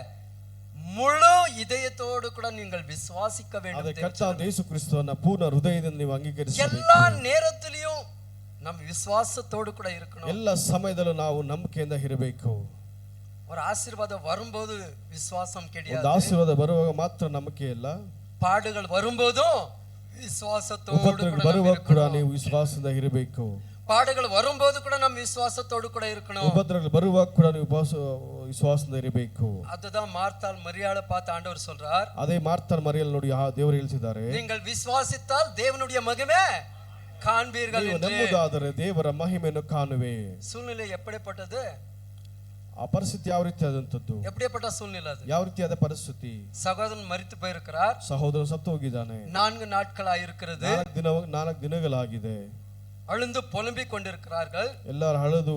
முழு இதயத்தோடு கூட நீங்கள் விசுவாசிக்க வேண்டும். ಅದೇ ಕರ್ತನಾದ ಯೇಸು ಕ್ರಿಸ್ತನನ್ನ ಪೂರ್ಣ ಹೃದಯದಿಂದ ನೀವು ಅಂಗೀಕರಿಸಬೇಕು. எல்லா நேரத்திலும் நம்ம விசுவாசத்தோடு கூட இருக்கணும். ಎಲ್ಲ ಸಮಯದಲ್ಲೂ ನಾವು ನಂಬಿಕೆಯಿಂದ ಇರಬೇಕು. ஒரு ஆசீர்வாதம் வரும்போது விசுவாசம் கிடையாது. ಒಂದು ಆಶೀರ್ವಾದ ಬರುವಾಗ ಮಾತ್ರ ನಂಬಿಕೆ ಇಲ್ಲ, பாடுகள் வரும்போதும் விசுவாசத்தோடு ಉಪದ್ರವಗಳು ಬರುವಾಗ ಕೂಡ ನೀವು ವಿಶ್ವಾಸದಿಂದ ಇರಬೇಕು. பாடுகள் வரும்போது கூட நம்ம விசுவாசத்தோடு கூட இருக்கணும். ಉಪದ್ರವಗಳು ಬರುವಾಗ ಕೂಡ ನೀವು ವಿಶ್ವಾಸದಿಂದ ಇರಬೇಕು. அதுதான் மார்த்தாள் மரியாளை பார்த்து ஆண்டவர் சொல்றார், ಅದೇ ಮಾರ್ತಾಳ ಮರಿಯಲ್ ನೋಡಿ ದೇವರು ಹೇಳ್ತಿದ್ದಾರೆ, நீங்கள் விசுவாசித்தால் தேவனுடைய மகிமை காண்பீர்கள் ನೀವು என்று. ನಂಬುವುದಾದರೆ ದೇವರ ಮಹಿಮೆಯನ್ನು ಕಾಣುವೆ. சூழ்நிலை எப்படிப்பட்டது? ಆ ಪರಿಸ್ಥಿತಿ ಯಾವ ರೀತಿಯಾದಂಥದ್ದು? எப்படிப்பட்ட சூழ்நிலை அது? ಯಾವ ರೀತಿಯಾದ ಪರಿಸ್ಥಿತಿ? சகோதரன் மரித்து போயிருக்கிறார், ಸಹೋದರ ಸತ್ತು ಹೋಗಿದ್ದಾನೆ, 4 ನಾட்களாயிருக்கிறது, 4 ದಿನಗಳಾಗಿದೆ, அழுந்து புலம்பிக் கொண்டிருக்கிறார்கள். ಎಲ್ಲರೂ ಅಳದು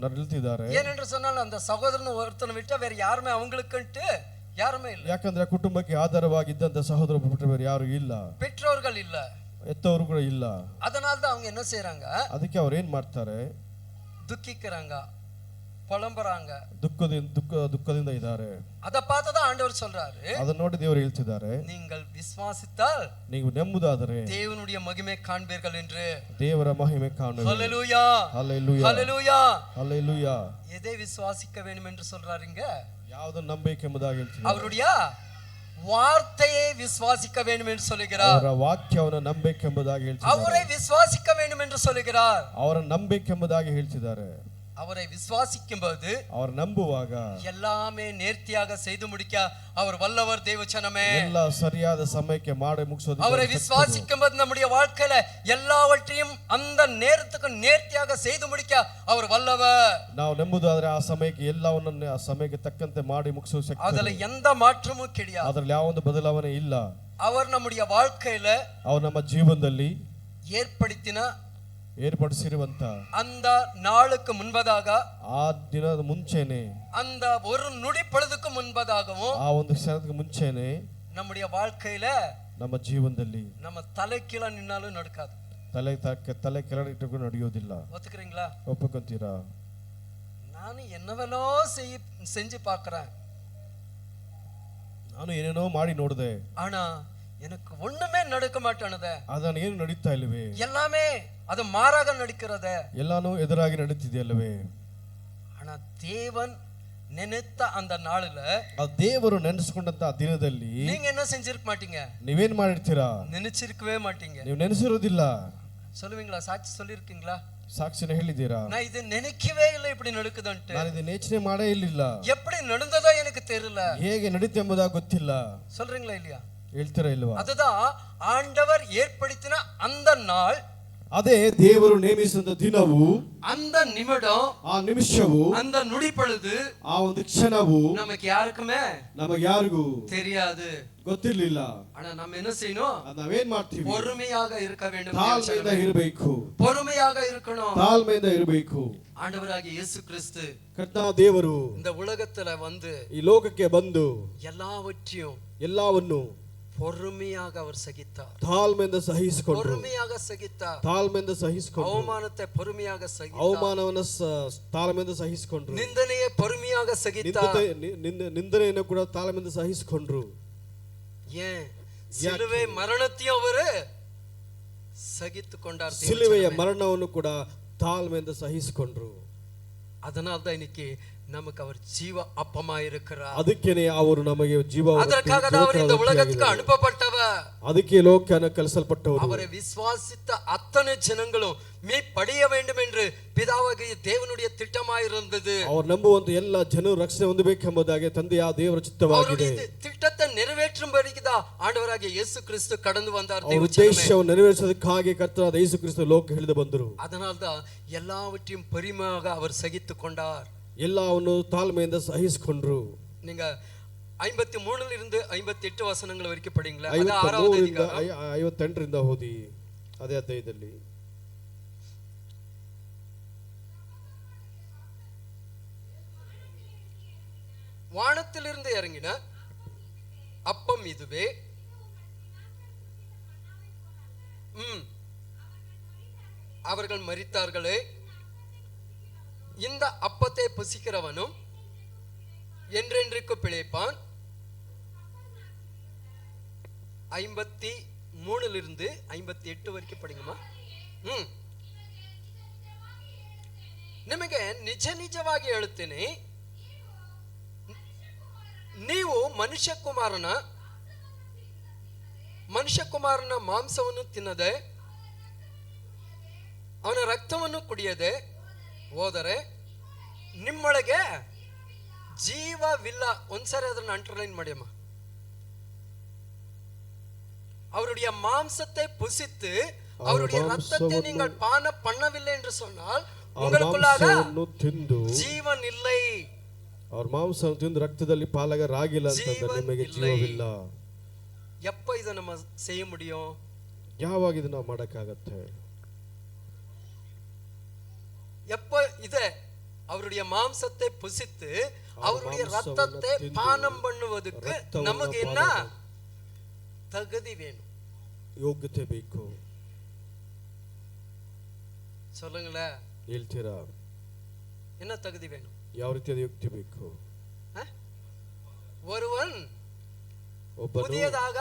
ನಿಲ್ತಿದ್ದಾರೆ. ஏனென்று சொன்னால் அந்த சகோதரன் ஒருத்தனை விட்டா வேற யாருமே அவங்களுக்குன்ட்டு யாருமே இல்ல. ಯಾಕಂದ್ರೆ ಕುಟುಂಬಕ್ಕೆ ಆಧಾರವಾಗಿದ್ದಂತ ಸಹೋದರ ಬಿಟ್ಟರೆ ಬೇರೆ ಯಾರು ಇಲ್ಲ, பெற்றோர்கள் இல்ல, ಎತ್ತವರು ಕೂಡ ಇಲ್ಲ. அதனால தான் அவங்க என்ன செய்யறாங்க, ಅದಕ್ಕೆ ಅವ್ರು ಏನ್ ಮಾಡ್ತಾರೆ, துக்கிக்கிறாங்க, புலம்புறாங்க, ದುಃಖದಿಂದ ಇದ್ದಾರೆ. அத பார்த்து தான் ஆண்டவர் சொல்றாரு, ಅದನ್ನ ನೋಡಿ ದೇವರು ಹೇಳ್ತಿದ್ದಾರೆ, நீங்கள் விசுவாசித்தால் ನೀವು ನಂಬುದಾದರೆ தேவனுடைய மகிமை காண்பீர்கள் என்று. ದೇವರ ಮಹಿಮೆ ಕಾಣುವೆ. ஹல்லேலூயா, ಹಲ್ಲೆಲೂಯಾ, ஹல்லேலூயா. ಹಲ್ಲೆಲೂಯಾ. எதை விசுவாசிக்க வேண்டும் என்று சொல்றாருங்க? ಯಾವುದನ್ನು ನಂಬಬೇಕೆಂಬುದಾಗಿ ಹೇಳ್ತಿದ್ದಾರೆ. அவருடைய வார்த்தையை விசுவாசிக்க வேண்டும் என்று சொல்லுகிறார். ಅವರ ವಾಕ್ಯವನ್ನು ನಂಬಬೇಕೆಂಬುದಾಗಿ ಹೇಳ್ತಿದ್ದಾರೆ. அவரை விசுவாசிக்க வேண்டும் என்று சொல்லுகிறார். ಅವರ ನಂಬಬೇಕೆಂಬುದಾಗಿ ಹೇಳ್ತಿದ್ದಾರೆ. அவரை விசுவாசிக்கும் போது அவர் ನಂಬುವಾಗ எல்லாமே நேர்த்தியாக செய்து முடிக்க அவர் வல்லவர். தேவச்சனமே, ಎಲ್ಲ ಸರಿಯಾದ ಸಮಯಕ್ಕೆ ಮಾಡಿ ಮುಗಿಸೋದು. அவரை விசுவாசிக்கும் போது நம்முடைய வாழ்க்கையில எல்லாவற்றையும் அந்த நேரத்துக்கு நேர்த்தியாக செய்து முடிக்க அவர் வல்லவர். ನಾವು ನಂಬುದಾದ್ರೆ ಆ ಸಮಯಕ್ಕೆ ಎಲ್ಲವನ್ನೂ ಆ ಸಮಯಕ್ಕೆ ತಕ್ಕಂತೆ ಮಾಡಿ ಮುಗಿಸೋ ಶಕ್ತಿ. அதுல எந்த மாற்றமும் கிடையாது. ಅದರಲ್ಲಿ ಯಾವ ಒಂದು ಬದಲಾವಣೆ ಇಲ್ಲ. அவர் நம்முடைய வாழ்க்கையில அவர் ನಮ್ಮ ಜೀವನದಲ್ಲಿ ಏರ್ಪಡಿಸಿರುವಂತ அந்த நாளுக்கு முன்பதாக, ಆ ದಿನದ ಮುಂಚೆನೆ, அந்த ஒரு நொடி பொழுதுக்கு முன்பதாகவும், ಆ ಒಂದು ಕ್ಷಣಕ್ಕೆ ಮುಂಚೆನೆ நம்முடைய வாழ்க்கையில ನಮ್ಮ ಜೀವನದಲ್ಲಿ நம்ம தலை கீழ நின்னாலும் நடக்காது. ತಲೆ ಕೆಳಗೆ ಇಟ್ಟುಕೊಂಡು ನಡೆಯೋದಿಲ್ಲ. ஒத்துக்கிறீங்களா? ಒಪ್ಪಿಕೊಂತೀರಾ? ನಾನು என்னவெல்லೋ செஞ்சு பார்க்கறேன், ನಾನು ಏನೇನೋ ಮಾಡಿ ನೋಡಿದೆ, ஆனா எனக்கு ஒண்ணுமே நடக்க மாட்டேனுதே. ಅದನ್ನ ಏನು ನಡೀತಾ ಇಲ್ವೇ? எல்லாமே அது மாறாக நடக்கிறதே. ಎಲ್ಲಾನು ಎದುರಾಗಿ ನಡೀತಿದೆಯಲ್ಲವೇ? ஆனா தேவன் நினைத்த அந்த நாளில, ಆ ದೇವರು ನೆನೆಸಿಕೊಂಡಂತ ದಿನದಲ್ಲಿ நீங்க என்ன செஞ்சிருக்க மாட்டீங்க? ನೀವೇನ್ ಮಾಡಿರ್ತೀರಾ? நினைச்சிருக்கவே மாட்டீங்க. ನೀವು ನೆನೆಸಿರೋದಿಲ್ಲ. சொல்லுவீங்களா? சாட்சி சொல்லிருக்கீங்களா? ಸಾಕ್ಷಿನ ಹೇಳಿದ್ದೀರಾ? நான் இது நினைக்கவே இல்லை இப்படி நடக்குதுன்ட்டு. ನಾನು ಇದು ಯೋಚನೆ ಮಾಡೇ ಇಲ್ಲ. எப்படி நடந்ததோ எனக்கு தெரியல. ಹೇಗೆ ನಡೀತೆ ಎಂಬುದಾಗಿ ಗೊತ್ತಿಲ್ಲ. சொல்றீங்களா இல்லையா? ಹೇಳ್ತೀರಾ ಇಲ್ವಾ? அதுதான் ஆண்டவர் ஏற்படுத்தின அந்த நாள், ಅದೇ ದೇವರು ನೇಮಿಸಿದ ದಿನವು, அந்த நிமிடம், ಆ ನಿಮಿಷವು, அந்த நொடி பொழுது, ಆ ಒಂದು ಕ್ಷಣವು நமக்கு யாருக்குமே ನಮಗೆ ಯಾರಿಗೂ தெரியாது, ಗೊತ್ತಿರಲಿಲ್ಲ. ஆனா நம்ம என்ன செய்யணும்? ನಾವೇನ್ ಮಾಡ್ತೀವಿ? பொறுமையாக இருக்க வேண்டும். ತಾಳ್ಮೆಯಿಂದ ಇರಬೇಕು. பொறுமையாக இருக்கணும். ತಾಳ್ಮೆಯಿಂದ ಇರಬೇಕು. ஆண்டவராகிய இயேசு கிறிஸ்து ಕರ್ತನಾದ ದೇವರು இந்த உலகத்துல வந்து ಈ ಲೋಕಕ್ಕೆ ಬಂದು ಎಲ್ಲವನ್ನು பொறுமையாக அவர் சகித்தார். ತಾಳ್ಮೆಯಿಂದ ಸಹಿಸಿಕೊಂಡರು. பொறுமையாக சகித்தார். ತಾಳ್ಮೆಯಿಂದ ಸಹಿಸಿಕೊಂಡರು. அவமானத்தை பொறுமையாக சகித்தார். ಅವಮಾನವನ್ನು ತಾಳ್ಮೆಯಿಂದ ಸಹಿಸಿಕೊಂಡರು. நிந்தனையை பொறுமையாக சகித்தார். ನಿಂದನೆಯನ್ನು ಕೂಡ ತಾಳ್ಮೆಯಿಂದ ಸಹಿಸಿಕೊಂಡರು. ஏன்? சிலுவை மரணத்தையும் அவர் சகித்துக் கொண்டார். ಸಿಲುವೆಯ ಮರಣವನ್ನು ಕೂಡ ತಾಳ್ಮೆಯಿಂದ ಸಹಿಸಿಕೊಂಡರು. அதனால்தான் இன்னைக்கு நமக்கு அவர் ஜீவ அப்பமா இருக்கிறார். ಅದಕ್ಕೇನೆ ಅವರು ನಮಗೆ ಜೀವ, அதற்காக அவர் இந்த உலகத்துக்கு அனுப்பப்பட்டவர். ಅದಕ್ಕೆ ಲೋಕಕ್ಕೆ ಕಳಿಸಲ್ಪಟ್ಟವರು. அவரை விசுவாசித்த அத்தனை ஜனங்களும் மீட்படைய வேண்டும் என்று பிதாவாகிய தேவனுடைய திட்டமாயிருந்தது. ಅವರು ನಂಬುವಂತ ಎಲ್ಲ ಜನರು ರಕ್ಷಣೆ ಹೊಂದಬೇಕೆಂಬುದಾಗಿ ತಂದೆಯ ದೇವರ ಚಿತ್ತವಾಗಿದೆ. திட்டத்தை நிறைவேற்றும்படிக்குதான் ஆண்டவராகிய இயேசು கிறிஸ்து கடந்து வந்தார். ಉದ್ದೇಶವನ್ನು ನೆರವೇರಿಸೋದಕ್ಕಾಗಿ ಕರ್ತನಾದ ಯೇಸು ಕ್ರಿಸ್ತ ಲೋಕ ಹಿಡಿದು ಬಂದರು. அதனால்தான் எல்லாவற்றையும் பொறுமையாக அவர் சகித்துக் கொண்டார். ಎಲ್ಲವನ್ನು ತಾಳ್ಮೆಯಿಂದ ಸಹಿಸಿಕೊಂಡ್ರು. நீங்க 53 இருந்து 58 வசனங்கள் வரைக்கும் படிங்களா? 58 ಓದಿ ಅದೇ ಅಧ್ಯಾಯದಲ್ಲಿ. வானத்திலிருந்து இறங்கின அப்பம் இதுவே, அவர்கள் மரித்தார்களே, இந்த அப்பத்தை புசிக்கிறவனும் என்றென்றைக்கு பிழைப்பான். 53 58 வரைக்கும் படிங்கம்மா. ನಿಮಗೆ ನಿಜ ನಿಜವಾಗಿ ಹೇಳುತ್ತೇನೆ, ನೀವು ಮನುಷ್ಯ ಕುಮಾರನ ಮಾಂಸವನ್ನು ತಿನ್ನದೆ ಅವನ ರಕ್ತವನ್ನು ಕುಡಿಯದೆ ಹೋದರೆ ನಿಮ್ಮೊಳಗೆ ಜೀವವಿಲ್ಲ. ಒಂದ್ಸರಿ ಅದನ್ನು ಅಂಡರ್ಲೈನ್ ಮಾಡಿಯಮ್ಮ. அவருடைய மாம்சத்தை புசித்து அவருடைய ரத்தத்தை நீங்கள் பான பண்ணவில்லை என்று சொன்னால் உங்களுக்குள்ளாக ಜೀವನ್ இல்லை. ಅವ್ರ ಮಾಂಸವನ್ನು ತಿಂದು ರಕ್ತದಲ್ಲಿ ಪಾಲಗರಾಗಿಲ್ಲ ಅಂತಂದ್ರೆ ನಿಮಗೆ ಜೀವವಿಲ್ಲ. எப்ப இதை நம்ம செய்ய முடியும்? ಯಾವಾಗ ಇದನ್ನ ಮಾಡಕ್ಕಾಗತ್ತೆ? எப்ப இதை அவருடைய மாம்சத்தை புசித்து அவருடைய ரத்தத்தை பானம் பண்ணுவதற்கு நமக்கு என்ன தகுதி வேணும்? ಯೋಗ್ಯತೆ ಬೇಕು. சொல்லுங்களேன், ಹೇಳ್ತೀರಾ? என்ன தகுதி வேணும்? ಯಾವ ರೀತಿಯ ಯೋಗ್ಯತೆ ಬೇಕು? ஒருவன் புதியதாக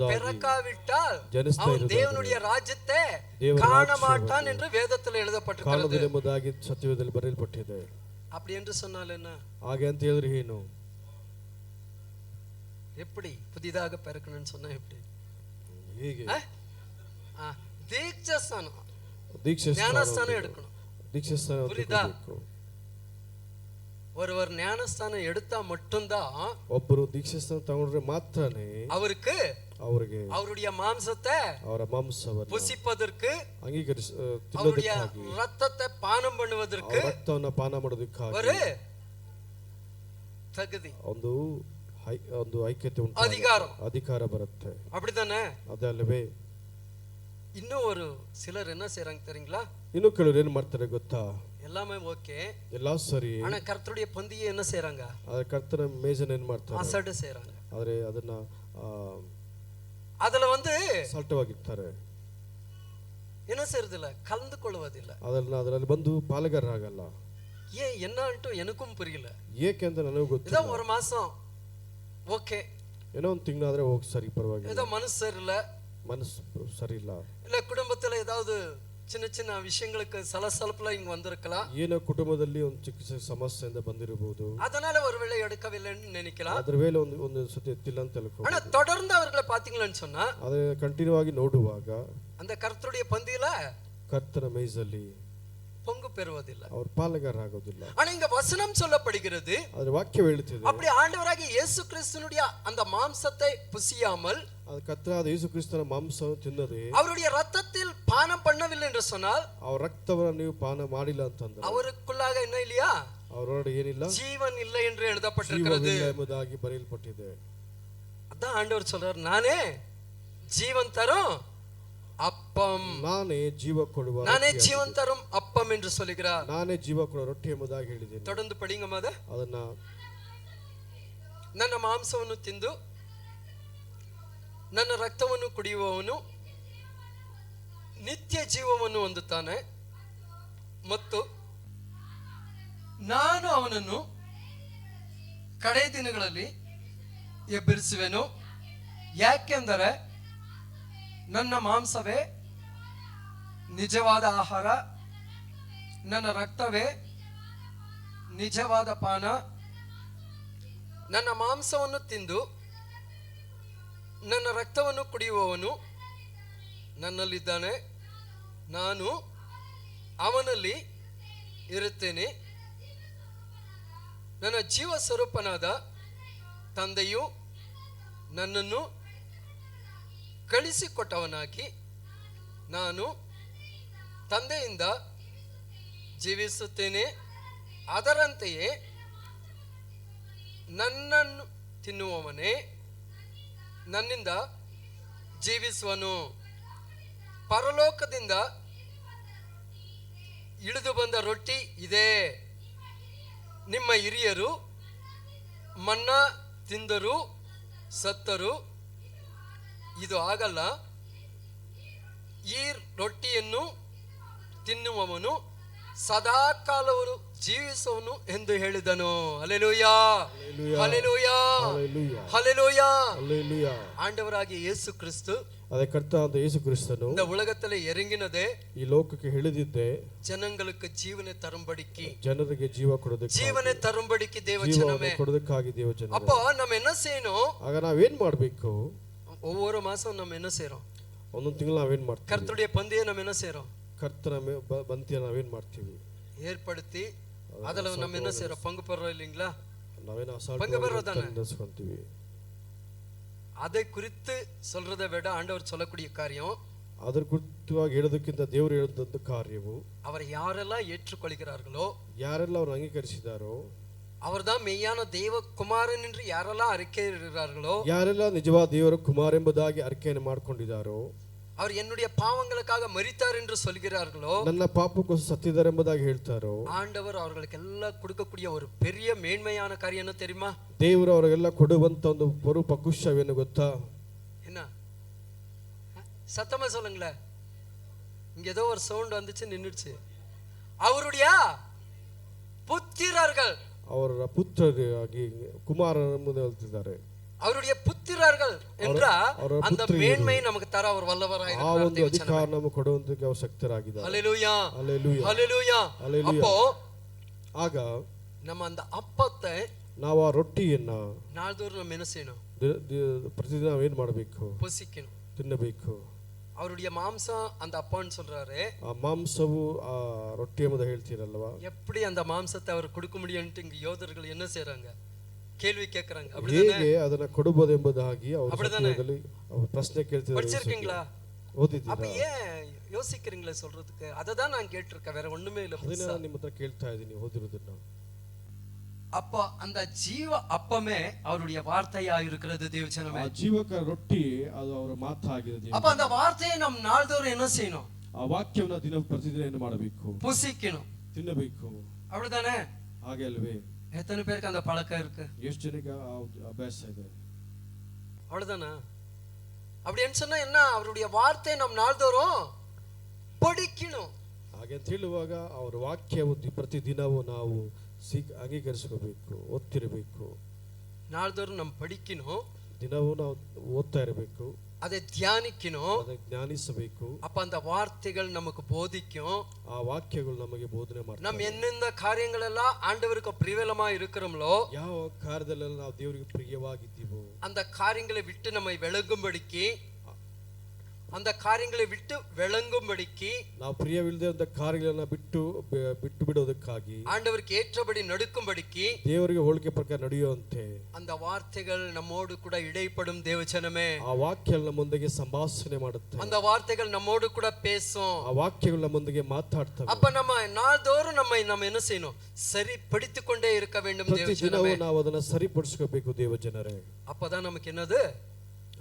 பிறக்காவிட்டால் அவன் தேவனுடைய ராஜ்யத்தை காண மாட்டான் என்று வேதத்தில் எழுதப்பட்டிருக்கிறது. ಎಂಬುದಾಗಿ ಸತ್ಯವೇದದಲ್ಲಿ ಬರೆಯಲ್ಪಟ್ಟಿದೆ. அப்படி என்று சொன்னால் என்ன? ಹಾಗೆ ಅಂತ ಹೇಳಿದ್ರೆ ಏನು? எப்படி புதிதாக பிறக்கணும்னு சொன்னா எப்படி? ಹೀಗೆ ஞானஸ்தானம் எடுக்கணும். புரியுதா? ஒருவர் ஞானஸ்தானம் எடுத்தா மட்டும்தான் ಒಬ್ಬರು ದೀಕ್ಷಾಸ್ನಾನ ತಗೊಂಡ್ರೆ ಮಾತ್ರನೇ ಅವರಿಗೆ அவருடைய மாம்சத்தை ಅವರ ಮಾಂಸವನ್ನು புசிப்பதற்கு அவருடைய ரத்தத்தை பானம் பண்ணுவதற்கு ರಕ್ತವನ್ನು ಪಾನ ಮಾಡೋದಕ್ಕಾಗಿ ஒரு தகுதி, ಒಂದು ಐಕ್ಯತೆ ಉಂಟು, ಅಧಿಕಾರ ಬರುತ್ತೆ. அப்படிதானே? ಅದಲ್ಲವೇ? ಇನ್ನೂ ஒரு சிலர் என்ன செய்றாங்க தெரியுங்களா? ಇನ್ನು ಕೆಲವರು ಏನು ಮಾಡ್ತಾರೆ ಗೊತ್ತಾ? எல்லாமே ஓகே, ಎಲ್ಲ ಸರಿ, ஆனா கர்த்தருடைய பந்தியை என்ன செய்றாங்க? ಆದ್ರೆ ಕರ್ತನ ಮೇಜನ್ನು ಏನು ಮಾಡ್ತಾರೆ? ಅಸಡ್ಡೆ செய்றாங்க. ಆದ್ರೆ ಅದನ್ನ ಅದಲ್ಲ ಸಲ್ಟವಾಗಿರ್ತಾರೆ. என்ன செய்யறதில்ல, கலந்துಕೊಳ್ಳುವುದಿಲ್ಲ. ಅದರಲ್ಲಿ ಬಂದು ಪಾಲುಗಾರರಾಗಲ್ಲ. என்ன ಅಂಟು எனக்கும் புரியல. ಏಕೆ ಅಂತ ನನಗೂ ಗೊತ್ತಿಲ್ಲ. ஒரு மாசம் ಓಕೆ, ಏನೋ ಒಂದು ತಿಂಗಳಾದ್ರೆ ಹೋಗಿ ಸರಿ, ಪರವಾಗಿಲ್ಲ. ஏதோ மனசு சரி இல்ல, இல்ல குடும்பத்துல ஏதாவது சின்ன சின்ன விஷயங்களுக்கு சலசலப்புல இங்க வந்திருக்கலாம். ಏನೋ ಕುಟುಂಬದಲ್ಲಿ ಒಂದು ಚಿಕ್ಕ ಸಮಸ್ಯೆಯಿಂದ ಬಂದಿರಬಹುದು. அதனால ஒருவேளை எடுக்கவில்லைன்னு நினைக்கலாம். ಅದರ ಮೇಲೆ ಒಂದು ಸತಿ ಎತ್ತಿಲ್ಲ ಅಂತ ತಿಳ್ಕೊಳ್ಳಿ. ஆனா தொடர்ந்து அவர்களை பாத்தீங்கன்னு சொன்னா, ಅದು ಕಂಟಿನ್ಯೂ ಆಗಿ ನೋಡುವಾಗ அந்த கர்த்தருடைய பந்தியில ಕರ್ತನ ಮೇಜಲ್ಲಿ பங்கு பெறுவதில்லை, அவர் பாலகராகுವುದಿಲ್ಲ. ஆனா இங்க வசனம் சொல்லப்படுகிறது, ಅದರ ವಾಕ್ಯ ಹೇಳುತ್ತದೆ, அப்படி ஆண்டவராகிய இயேசு கிறிஸ்துனுடைய அந்த மாம்சத்தை புசியாமல், அது கர்த்தராದ ಯೇಸು ಕ್ರಿಸ್ತನ ಮಾಂಸವನ್ನು ತಿನ್ನದೆ அவருடைய ரத்தத்தில் பானம் பண்ணவில்லை என்று சொன்னால், ಅವರ ರಕ್ತವನ್ನು ನೀವು ಪಾನ ಮಾಡಿಲ್ಲ ಅಂತಂದ್ರೆ அவருக்குள்ளாக என்ன இல்லையா? ಅವರೊಳಗೆ ಏನಿಲ್ಲ? ஜீவன் இல்லை என்று எழுதப்பட்டிருக்கிறது ಎಂಬುದಾಗಿ ಬರೆಯಲ್ಪಟ್ಟಿದೆ. அதான் ஆண்டவர் சொல்றார், நானே ஜீவன் தரும் அப்பம், ನಾನೇ ಜೀವ ಕೊಡುವ, நானே ஜீவன் தரும் அப்பம் என்று சொல்கிறார். ನಾನೇ ಜೀವ ಕೊಡುವ ರೊಟ್ಟಿ ಎಂಬುದಾಗಿ ಹೇಳಿದ್ದೇನೆ. தொடர்ந்து படிங்க ಮಾದ. ಅದನ್ನ ನನ್ನ ಮಾಂಸವನ್ನು ತಿಂದು ನನ್ನ ರಕ್ತವನ್ನು ಕುಡಿಯುವವನು ನಿತ್ಯ ಜೀವವನ್ನು ಹೊಂದುತ್ತಾನೆ ಮತ್ತು ನಾನು ಅವನನ್ನು ಕಡೆ ದಿನಗಳಲ್ಲಿ ಎಬ್ಬರಿಸುವೆನು. ಯಾಕೆಂದರೆ ನನ್ನ ಮಾಂಸವೇ ನಿಜವಾದ ಆಹಾರ, ನನ್ನ ರಕ್ತವೇ ನಿಜವಾದ ಪಾನ. ನನ್ನ ಮಾಂಸವನ್ನು ತಿಂದು ನನ್ನ ರಕ್ತವನ್ನು ಕುಡಿಯುವವನು ನನ್ನಲ್ಲಿದ್ದಾನೆ, ನಾನು ಅವನಲ್ಲಿ ಇರುತ್ತೇನೆ. ನನ್ನ ಜೀವ ಸ್ವರೂಪನಾದ ತಂದೆಯು ನನ್ನನ್ನು ಕಳಿಸಿಕೊಟ್ಟವನಾಗಿ ನಾನು ತಂದೆಯಿಂದ ಜೀವಿಸುತ್ತೇನೆ. ಅದರಂತೆಯೇ ನನ್ನನ್ನು ತಿನ್ನುವವನೇ ನನ್ನಿಂದ ಜೀವಿಸುವನು. ಪರಲೋಕದಿಂದ ಇಳಿದು ಬಂದ ರೊಟ್ಟಿ ಇದೆ. ನಿಮ್ಮ ಹಿರಿಯರು ಮನ್ನಾ ತಿಂದರು ಸತ್ತರು, ಇದು ಆಗಲ್ಲ. ಈ ರೊಟ್ಟಿಯನ್ನು ತಿನ್ನುವವನು ಸದಾ ಕಾಲವರು ಜೀವಿಸುವನು ಎಂದು ಹೇಳಿದನು. Hallelujah, hallelujah, hallelujah. ஆண்டவராகிய இயேசு கிறிஸ்து ಅದೇ ಕರ್ತನಾದ ಯೇಸು ಕ್ರಿಸ್ತನು இந்த உலகத்திலே இறங்கினதே ಈ ಲೋಕಕ್ಕೆ ಇಳಿದಿದ್ದೆ ಜನங்களுக்கு ಜೀವನ ತರುಂಬಡಿக்கு, ಜನರಿಗೆ ಜೀವ ಕೊಡೋದಕ್ಕೆ, ಜೀವನ ತರುಂಬಡಿக்கு ದೇವಜನமே ಕೊಡೋದಕ್ಕಾಗಿ ದೇವಜನ. அப்போ நம்ம என்ன செய்யணும்? ಆಗ ನಾವೇನ್ ಮಾಡ್ಬೇಕು? ஒவ்வொரு மாசம் நம்ம என்ன செய்றோம்? ಒಂದೊಂದು ತಿಂಗಳು ನಾವೇನ್ ಮಾಡ್ತೀವಿ? கர்த்தருடைய பந்தியை நம்ம என்ன செய்றோம்? ಕರ್ತನ ಬಂತಿಯ ನಾವೇನ್ ಮಾಡ್ತೀವಿ? ஏற்படுத்தி ಅದಲ್ಲ நம்ம என்ன செய்றோம்? பங்கு பெறறோம் இல்லீங்களா? ನಾವೇನ பங்கு பெறறோம் தானே? ನಡೆಸ್ಕೊಂತೀವಿ. அதை குறித்து சொல்றதை விட ஆண்டவர் சொல்லக்கூடிய காரியம், ಅದರ ಕುರಿತವಾಗಿ ಹೇಳೋದಕ್ಕಿಂತ ದೇವರು ಹೇಳಿದಂತ ಕಾರ್ಯವು, அவர் யாரெல்லாம் ஏற்றுக்கொள்கிறார்களோ, ಯಾರೆಲ್ಲ ಅವರು ಅಂಗೀಕರಿಸಿದಾರೋ, அவர்தான் மெய்யான தேவ குமாரன் என்று யாரெல்லாம் அறிக்கையிடுகிறார்களோ, ಯಾರೆಲ್ಲ ನಿಜವಾದ ದೇವರ ಕುಮಾರ ಎಂಬುದಾಗಿ ಅರಿಕೆಯನ್ನು ಮಾಡಿಕೊಂಡಿದ್ದಾರೋ, அவர் என்னுடைய பாவங்களுக்காக மரித்தார் என்று சொல்கிறார்களோ, ನನ್ನ ಪಾಪಕ್ಕೋಸ್ಕರ ಸತ್ತಿದ್ದಾರೆ ಎಂಬುದಾಗಿ ಹೇಳ್ತಾರೋ, ஆண்டவர் அவர்களுக்கு எல்லாம் கொடுக்கக்கூடிய ஒரு பெரிய மேன்மையான காரியம் என்ன தெரியுமா? ದೇವರು ಅವರಿಗೆಲ್ಲ ಕೊಡುವಂತ ಒಂದು ಪರೂಪ ಕುಶವೇನು ಗೊತ್ತಾ? என்ன சத்தமா சொல்லுங்களேன். இங்க ஏதோ ஒரு சவுண்ட் வந்துச்சு, நின்னுடுச்சு. அவருடைய புத்திரர்கள், ಅವರ ಪುತ್ರರಾಗಿ ಕುಮಾರರ ಮುಂದೆ ಹೇಳ್ತಿದ್ದಾರೆ. அவருடைய புத்திரர்கள் என்ற அந்த மேன்மை நமக்கு தர அவர் வல்லவராய் ಆ ಒಂದು ಅಧಿಕಾರ ನಮಗೆ ಕೊಡುವಂತಕ್ಕೆ ಅವರು ಶಕ್ತರಾಗಿದ್ದಾರೆ. ஹல்லேலூயா, ಹಲ್ಲೆಲೂಯಾ, ஹல்லேலೂಯಾ. அப்போ ಆಗ நம்ம அந்த அப்பத்தை, ನಾವು ಆ ರೊಟ್ಟಿಯನ್ನ நாள்தோறும் நம்ம என்ன செய்யணும்? ಪ್ರತಿದಿನ ನಾವೇನ್ ಮಾಡಬೇಕು? புசிக்கணும், ತಿನ್ನಬೇಕು. அவருடைய மாம்சம் அந்த அப்பான்னு சொல்றாரு. ಆ ಮಾಂಸವು ಆ ರೊಟ್ಟಿ ಎಂಬುದು ಹೇಳ್ತೀರಲ್ವಾ? எப்படி அந்த மாம்சத்தை அவர் கொடுக்க முடியும்னு இங்க யோதர்கள் என்ன செய்றாங்க? கேள்வி கேக்குறாங்க. ಹೇಗೆ ಅದನ್ನ ಕೊಡಬಹುದು ಎಂಬುದಾಗಿ ಅವರು ಪ್ರಶ್ನೆ ಕೇಳ್ತಿದ್ದಾರೆ. படிச்சிருக்கீங்களா? ಓದಿದ್ದೀರಾ? அப்ப ஏன் யோசிக்கிறீங்களே சொல்றதுக்கு? அததான் நான் கேட்டிருக்கேன், வேற ஒண்ணுமே இல்ல. ಅದನ್ನ ನಿಮ್ಮ ಹತ್ರ ಕೇಳ್ತಾ ಇದ್ದೀನಿ, ಓದಿರೋದನ್ನ. அப்ப அந்த ஜீவ அப்பமே அவருடைய வார்த்தையா இருக்கிறது தேவஜனமே. ಆ ಜೀವಕ ರೊಟ್ಟಿ ಅದು ಅವರ ಮಾತಾಗಿದೆ. அப்ப அந்த வார்த்தையை நாம் நாள்தோறும் என்ன செய்யணும்? ಆ ವಾಕ್ಯವನ್ನು ದಿನ ಪ್ರತಿದಿನ ಏನು ಮಾಡಬೇಕು? புசிக்கணும், ತಿನ್ನಬೇಕು. அப்படிதானே? ಹಾಗೆ ಅಲ್ವೇ? எத்தனை பேருக்கு அந்த பழக்கம் இருக்கு? ಎಷ್ಟು ಜನಕ್ಕೆ ಆ ಅಭ್ಯಾಸ ಇದೆ? அவ்வளவுதானா? அப்படின்னு சொன்னா என்ன? அவருடைய வார்த்தையை நாம் நாள்தோறும் படிக்கணும். ಹಾಗೆ ಅಂತ ಹೇಳುವಾಗ ಅವರ ವಾಕ್ಯವು ಪ್ರತಿದಿನವೂ ನಾವು ಅಂಗೀಕರಿಸಬೇಕು, ಓದ್ತಿರಬೇಕು. நாள்தோறும் நாம் படிக்கணும், ದಿನವೂ ನಾವು ಓದ್ತಾ ಇರಬೇಕು, அதை தியானிக்கணும், அதை ಜ್ಞಾನಿಸಬೇಕು. அப்ப அந்த வார்த்தைகள் நமக்கு போதிக்கும். ಆ ವಾಕ್ಯಗಳು ನಮಗೆ ಬೋಧನೆ ಮಾಡ್ತವೆ. நம்ம என்னென்ன காரியங்கள் எல்லாம் ஆண்டவருக்கு பிரியமா இருக்கிறோமோ, ಯಾವ ಕಾರ್ಯದಲ್ಲೆಲ್ಲ ನಾವು ದೇವರಿಗೆ ಪ್ರಿಯವಾಗಿದ್ದೀವೋ அந்த காரியங்களை விட்டு நம்மை விளங்கும்படிக்கு, அந்த காரியங்களை விட்டு விளங்கும்படிக்கு, ನಾವು ಪ್ರಿಯವಿಲ್ಲದೆ ಅಂತ ಕಾರ್ಯಗಳನ್ನ ಬಿಟ್ಟು ಬಿಡೋದಕ್ಕಾಗಿ, ஆண்டவருக்கு ஏற்றபடி நடக்கும்படிக்கு, ದೇವರಿಗೆ ಹೋಲಿಕೆ ಪ್ರಕಾರ ನಡೆಯುವಂತೆ அந்த வார்த்தைகள் நம்மோடு கூட இடைப்படும் தேவஜனமே. ಆ ವಾಕ್ಯ ನಮ್ಮೊಂದಿಗೆ ಸಂಭಾಷಣೆ ಮಾಡುತ್ತೆ, அந்த வார்த்தைகள் நம்மோடு கூட பேசும், ಆ ವಾಕ್ಯಗಳು ನಮ್ಮೊಂದಿಗೆ ಮಾತಾಡ್ತವೆ. அப்ப நம்ம நாள்தோறும் நம்ம என்ன செய்யணும்? சரி படித்துக் கொண்டே இருக்க வேண்டும் தேவஜனமே. ನಾವು ಅದನ್ನ ಸರಿಪಡಿಸ್ಕೋಬೇಕು ದೇವಜನರೇ. அப்பதான் நமக்கு என்னது?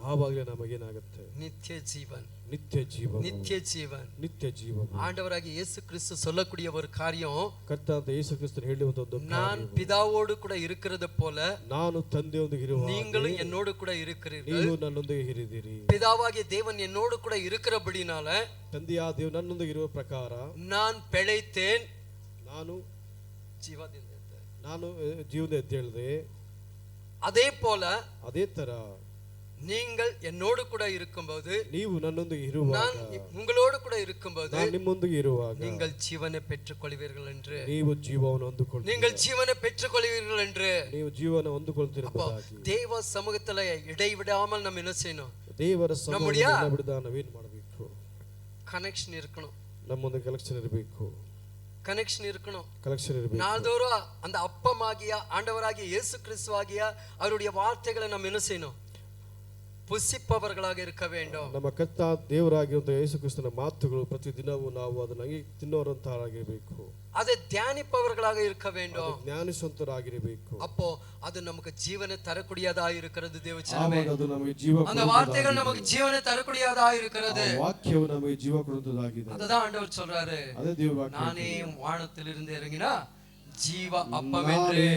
ಆವಾಗಲೇ ನಮಗೇನಾಗುತ್ತೆ? நித்திய ஜீவன், ನಿತ್ಯ ಜೀವ, நித்திய ஜீவன், ನಿತ್ಯ ಜೀವ. ஆண்டவராகிய இயேசு கிறிஸ்து சொல்லக்கூடிய ஒரு காரியம், ಕರ್ತನಾದ ಯೇಸು ಕ್ರಿಸ್ತನು ಹೇಳುವಂತ ಒಂದು நான் பிதாவோடு கூட இருக்கிறது போல ನಾನು ತಂದೆಯೊಂದಿಗೆ ಇರುವಾಗ நீங்களும் என்னோடு கூட இருக்கிறீர்கள். ನೀವು ನನ್ನೊಂದಿಗೆ ಇರಿದಿರಿ. பிதாவாகிய தேவன் என்னோடு கூட இருக்கிறபடினால, ತಂದೆಯ ದೇವರು ನನ್ನೊಂದಿಗೆ ಇರುವ ಪ್ರಕಾರ நான் பிழைத்தேன், ನಾನು ஜீவದಿಂದ ಜೀವನ ಎದ್ದೇಳಿದೆ. அதே போல ಅದೇ ತರ நீங்கள் என்னோடு கூட இருக்கும்போது, ನೀವು ನನ್ನೊಂದಿಗೆ ಇರುವಾಗ, நான் உங்களோடு கூட இருக்கும்போது, ನಾನು ನಿಮ್ಮೊಂದಿಗೆ ಇರುವಾಗ நீங்கள் ஜீவனை பெற்றுக்கொள்வீர்கள் என்று, ನೀವು ಜೀವವನ್ನು ಹೊಂದಿಕೊಳ್ಳುತ್ತೀರಿ. நீங்கள் ஜீவனை பெற்றுக்கொள்வீர்கள் என்று, ನೀವು ಜೀವನ ಹೊಂದಿಕೊಳ್ಳುತ್ತೀರಿ. தேவ சமூகத்துல இடைவிடாமல் நம்ம என்ன செய்யணும்? ದೇವರ ಸಮ್ಮುಖದಲ್ಲಿ ಬಿಡದ ನಾವೇನು ಮಾಡಬೇಕು? கனெக்ஷன் இருக்கணும், ನಮ್ಮೊಂದಿಗೆ ಕಲೆಕ್ಷನ್ ಇರಬೇಕು, கனெக்ஷன் இருக்கணும். கலெக்ஷன் இருக்கு. நாள்தோறும் அந்த அப்பமாகிய ஆண்டவராகிய இயேசு கிறிஸ்துவாகிய அவருடைய வார்த்தைகளை நம்ம என்ன செய்யணும்? புசிப்பவர்களாக இருக்க வேண்டும். ನಮ್ಮ ಕರ್ತ ದೇವರಾಗಿರುವಂತ ಯೇಸು ಕ್ರಿಸ್ತನ ಮಾತುಗಳು ಪ್ರತಿದಿನವೂ ನಾವು ಅದನ್ನ ತಿನ್ನೋರಂತರಾಗಿರಬೇಕು, அதை தியானிப்பவர்களாக இருக்க வேண்டும், ಜ್ಞಾನಿಸುವಂತರಾಗಿರಬೇಕು. அப்போ அது நமக்கு ஜீவனை தரக்கூடியதா இருக்கிறது தேவச்சனமே. ಅದು ನಮಗೆ ಜೀವ, அந்த வார்த்தைகள் நமக்கு ஜீவனை தரக்கூடியதா இருக்கிறது. ವಾಕ್ಯವು ನಮಗೆ ಜೀವ ಕೊಡುವಂತದಾಗಿದೆ. ಅದதான் ஆண்டவர் சொல்றாரு, ಅದೇ ದೇವರ ವಾಕ್ಯ. நானே வானத்திலிருந்து இறங்கினா ஜீவ அப்பம் என்று, ನಾನೇ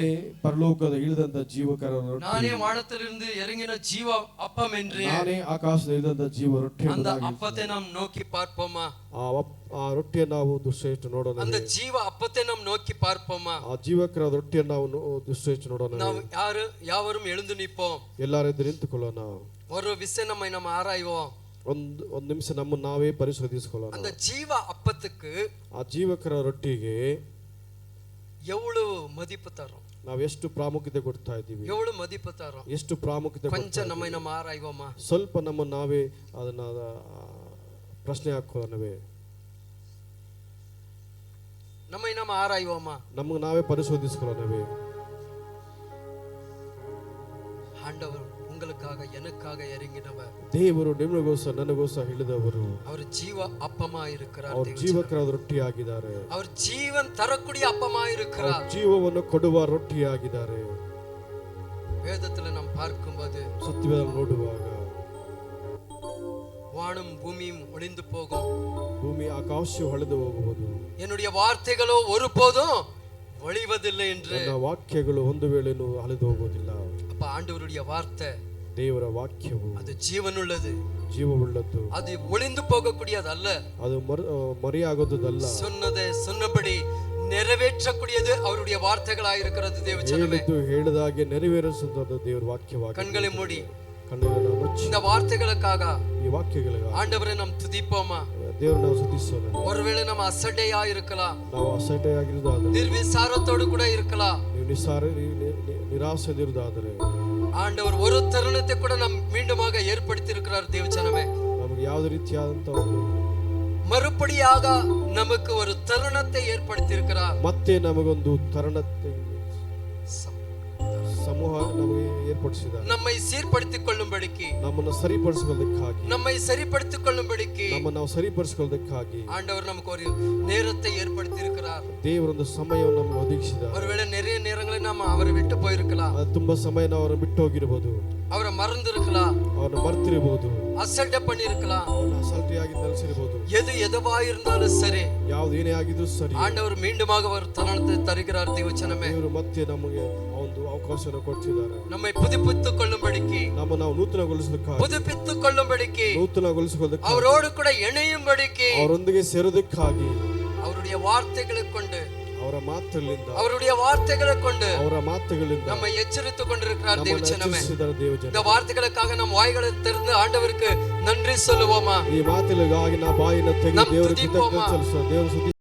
ಪರಲೋಕದ ಇಳಿದಂತ ಜೀವಕರ ರೊಟ್ಟಿ, நானே வானத்திலிருந்து இறங்கின ஜீவ அப்பம் என்று, ನಾನೇ ಆಕಾಶದ ಇಳಿದಂತ ಜೀವ ರೊಟ್ಟಿ அந்த ಎಂಬುದಾಗಿ அப்பத்தை நாம் நோக்கி பார்ப்போமா? ಆ ರೊಟ್ಟಿಯನ್ನು ನಾವು ದೃಷ್ಟಿ ಇಟ್ಟು ನೋಡೋಣ. அந்த ஜீவ அப்பத்தை நாம் நோக்கி பார்ப்போமா? ಆ ಜೀವಕರ ರೊಟ್ಟಿಯನ್ನು ನಾವು ದೃಷ್ಟಿ ಇಟ್ಟು ನೋಡೋಣ. ನಾವು ಯಾವரும் எழுந்து நிற்போம். ಎಲ್ಲರೂ ಎದ್ದು ನಿಂತುಕೊಳ್ಳೋಣ. ஒரு விஷயம் நம்ம ஆராய்வோம். ಒಂದು ನಿಮಿಷ ನಮ್ಮನ್ನು ನಾವೇ ಪರಿಶೋಧಿಸಿಕೊಳ್ಳೋಣ. அந்த ஜீவ அப்பத்துக்கு ಆ ಜೀವಕರ ರೊಟ್ಟಿಗೆ எவ்வளவு மதிப்பு தரோம்? ನಾವು ಎಷ್ಟು ಪ್ರಾಮುಖ್ಯತೆ ಕೊಡ್ತಾ ಇದ್ದೀವಿ? எவ்வளவு மதிப்பு தரோம்? ಎಷ್ಟು ಪ್ರಾಮುಖ್ಯತೆ ಕೊಂಚ ನಮ್ಮ ಆರಾಯ್வோமா? ಸ್ವಲ್ಪ ನಮ್ಮ ನಾವೇ ಅದನ್ನ ಪ್ರಶ್ನೆ ಹಾಕೋಣವೇ? நம்ம ஆராய்வோமா? ನಮಗೆ ನಾವೇ ಪರಿಶೋಧಿಸಿಕೊಳ್ಳೋಣವೇ? ஆண்டவர் உங்களுக்காக எனக்காக இறங்கினவர். ದೇವರು ನಿಮಗೋಸ್ಕರ ನನಗೋಸ್ಕರ ಇಳಿದವರು. அவர் ஜீவ அப்பமா இருக்கிறார். ಅವರು ಜೀವಕರ ರೊಟ್ಟಿಯಾಗಿದ್ದಾರೆ. அவர் ஜீவன் தரக்கூடிய அப்பமா இருக்கிறார். ಜೀವವನ್ನು ಕೊಡುವ ರೊಟ್ಟಿಯಾಗಿದ್ದಾರೆ. வேதத்துல நாம் பார்க்கும்போது, ಸತ್ಯವೇದ ನೋಡುವಾಗ, வானம் பூமியும் ஒளிந்து போகும், ಭೂಮಿ ಆಕಾಶವು ಹೊಳೆದು ಹೋಗುವುದು, என்னுடைய வார்த்தைகளோ ஒருபோதும் ஒளிவதில்லை என்று. ನನ್ನ ವಾಕ್ಯಗಳು ಒಂದು ವೇಳೆನೂ ಅಳಿದು ಹೋಗುವುದಿಲ್ಲ. அப்ப ஆண்டவருடைய வார்த்தை, ದೇವರ ವಾಕ್ಯವು அது ஜீவனுள்ளது, ಜೀವವುಳ್ಳದ್ದು, அது ஒளிந்து போகக்கூடியது அல்ல, ಅದು ಮರೆಯಾಗೋದಲ್ಲ. சொன்னதை சொன்னபடி நிறைவேற்றக்கூடியது அவருடைய வார்த்தைகளாயிருக்கிறது. தேவஜனமே, ಹೇಳಿದಾಗೆ ನೆರವೇರಿಸುತ್ತದೆ ದೇವರ ವಾಕ್ಯವಾಗಿ. கண்களை மூடி ಕಣ್ಣುಗಳನ್ನು ಮುಚ್ಚಿ இந்த வார்த்தைகளுக்காக, ಈ ವಾಕ್ಯಗಳಿಗಾಗಿ ஆண்டவரை நாம் துதிப்போமா? ದೇವರನ್ನು ನಾವು ಸ್ತುತಿಸೋಣ. ஒருவேளை நம்ம அசட்டையா இருக்கலாம், ನಾವು ಅಸಡ್ಡೆಯಾಗಿರುವುದಾದರೆ, ನಿರ್ವಿಚಾರத்தோடு கூட இருக்கலாம், ನಿರಾಸೆದಿರುವುದಾದರೆ, ஆண்டவர் ஒரு தருணத்தை கூட நாம் மீண்டுமாக ஏற்படுத்தி இருக்கிறார். தேவஜனமே, ನಮಗೆ ಯಾವುದೇ ರೀತಿಯಾದಂತ ಒಂದು மறுபடியாக நமக்கு ஒரு தருணத்தை ஏற்படுத்தி இருக்கிறார். ಮತ್ತೆ ನಮಗೊಂದು ತರುಣತೆ ಸಮೂಹ ನಮಗೆ ಏರ್ಪಡಿಸಿದ್ದಾರೆ. நம்மை சீர்படுத்திக் கொள்ளும்படிக்கு, ನಮ್ಮನ್ನು ಸರಿಪಡಿಸಿಕೊಳ್ಳೋದಕ್ಕಾಗಿ, நம்மை சரிப்படுத்திக் கொள்ளும்படிக்கு ನಮ್ಮನ್ನು ನಾವು ಸರಿಪಡಿಸಿಕೊಳ್ಳೋದಕ್ಕಾಗಿ ஆண்டவர் நமக்கு ஒரு நேரத்தை ஏற்படுத்தி இருக்கிறார். ದೇವರೊಂದು ಸಮಯವನ್ನು ನಮಗೆ ಒದಗಿಸಿದ್ದಾರೆ. ஒருவேளை நிறைய நேரங்களில் நாம் அவரை விட்டு போயிருக்கலாம், ಅದು ತುಂಬಾ ಸಮಯ ನಾವು ಅವರನ್ನು ಬಿಟ್ಟು ಹೋಗಿರಬಹುದು, அவரை மறந்து இருக்கலாம், ಅವರನ್ನು ಮರ್ತಿರಬಹುದು, அசட்டை பண்ணி இருக்கலாம். ಅವರನ್ನು ಅಸಲ್ಟಿಯಾಗಿ ನೆಲೆಸಿರಬಹುದು. எதுவா இருந்தாலும் சரி, ಯಾವ್ದು ಏನೇ ಆಗಿದ್ರು ಸರಿ, ஆண்டவர் மீண்டுமாக ஒரு தருணத்தை தருகிறார். தேவஜனமே, ದೇವರು ಮತ್ತೆ ನಮಗೆ ಒಂದು ಅವಕಾಶವನ್ನು ಕೊಡ್ತಿದ್ದಾರೆ. நம்மை புதுப்பித்துக் கொள்ளும்படிக்கு, ನಮ್ಮ ನಾವು ನೂತನಗೊಳಿಸೋದಕ್ಕಾಗಿ, புதுப்பித்துக் கொள்ளும்படிக்கு, ನೂತನಗೊಳಿಸಿಕೊಳ್ಳೋದಕ್ಕಾಗಿ, அவரோடு கூட இணையும்படிக்கு, ಅವರೊಂದಿಗೆ ಸೇರೋದಕ್ಕಾಗಿ, அவருடைய வார்த்தைகளை கொண்டு, ಅವರ ಮಾತುಗಳಿಂದ, அவருடைய வார்த்தைகளை கொண்டு ಅವರ ಮಾತುಗಳಿಂದ நம்மை எச்சரித்துக் கொண்டிருக்கிறார். தேவஜனமே, ದೇವಜನ, இந்த வார்த்தைகளுக்காக நம் வாய்களை திறந்து ஆண்டவருக்கு நன்றி சொல்லுவோமா? ಈ ಮಾತುಗಳಿಗಾಗಿ ನಾ ಬಾಯಿನ ತೆಗೆದು நாம் ದೇವರಿಗೆ துதிப்போமா? ಕೃತಜ್ಞತೆ ಸಲ್ಲಿಸೋಣ. ದೇವರ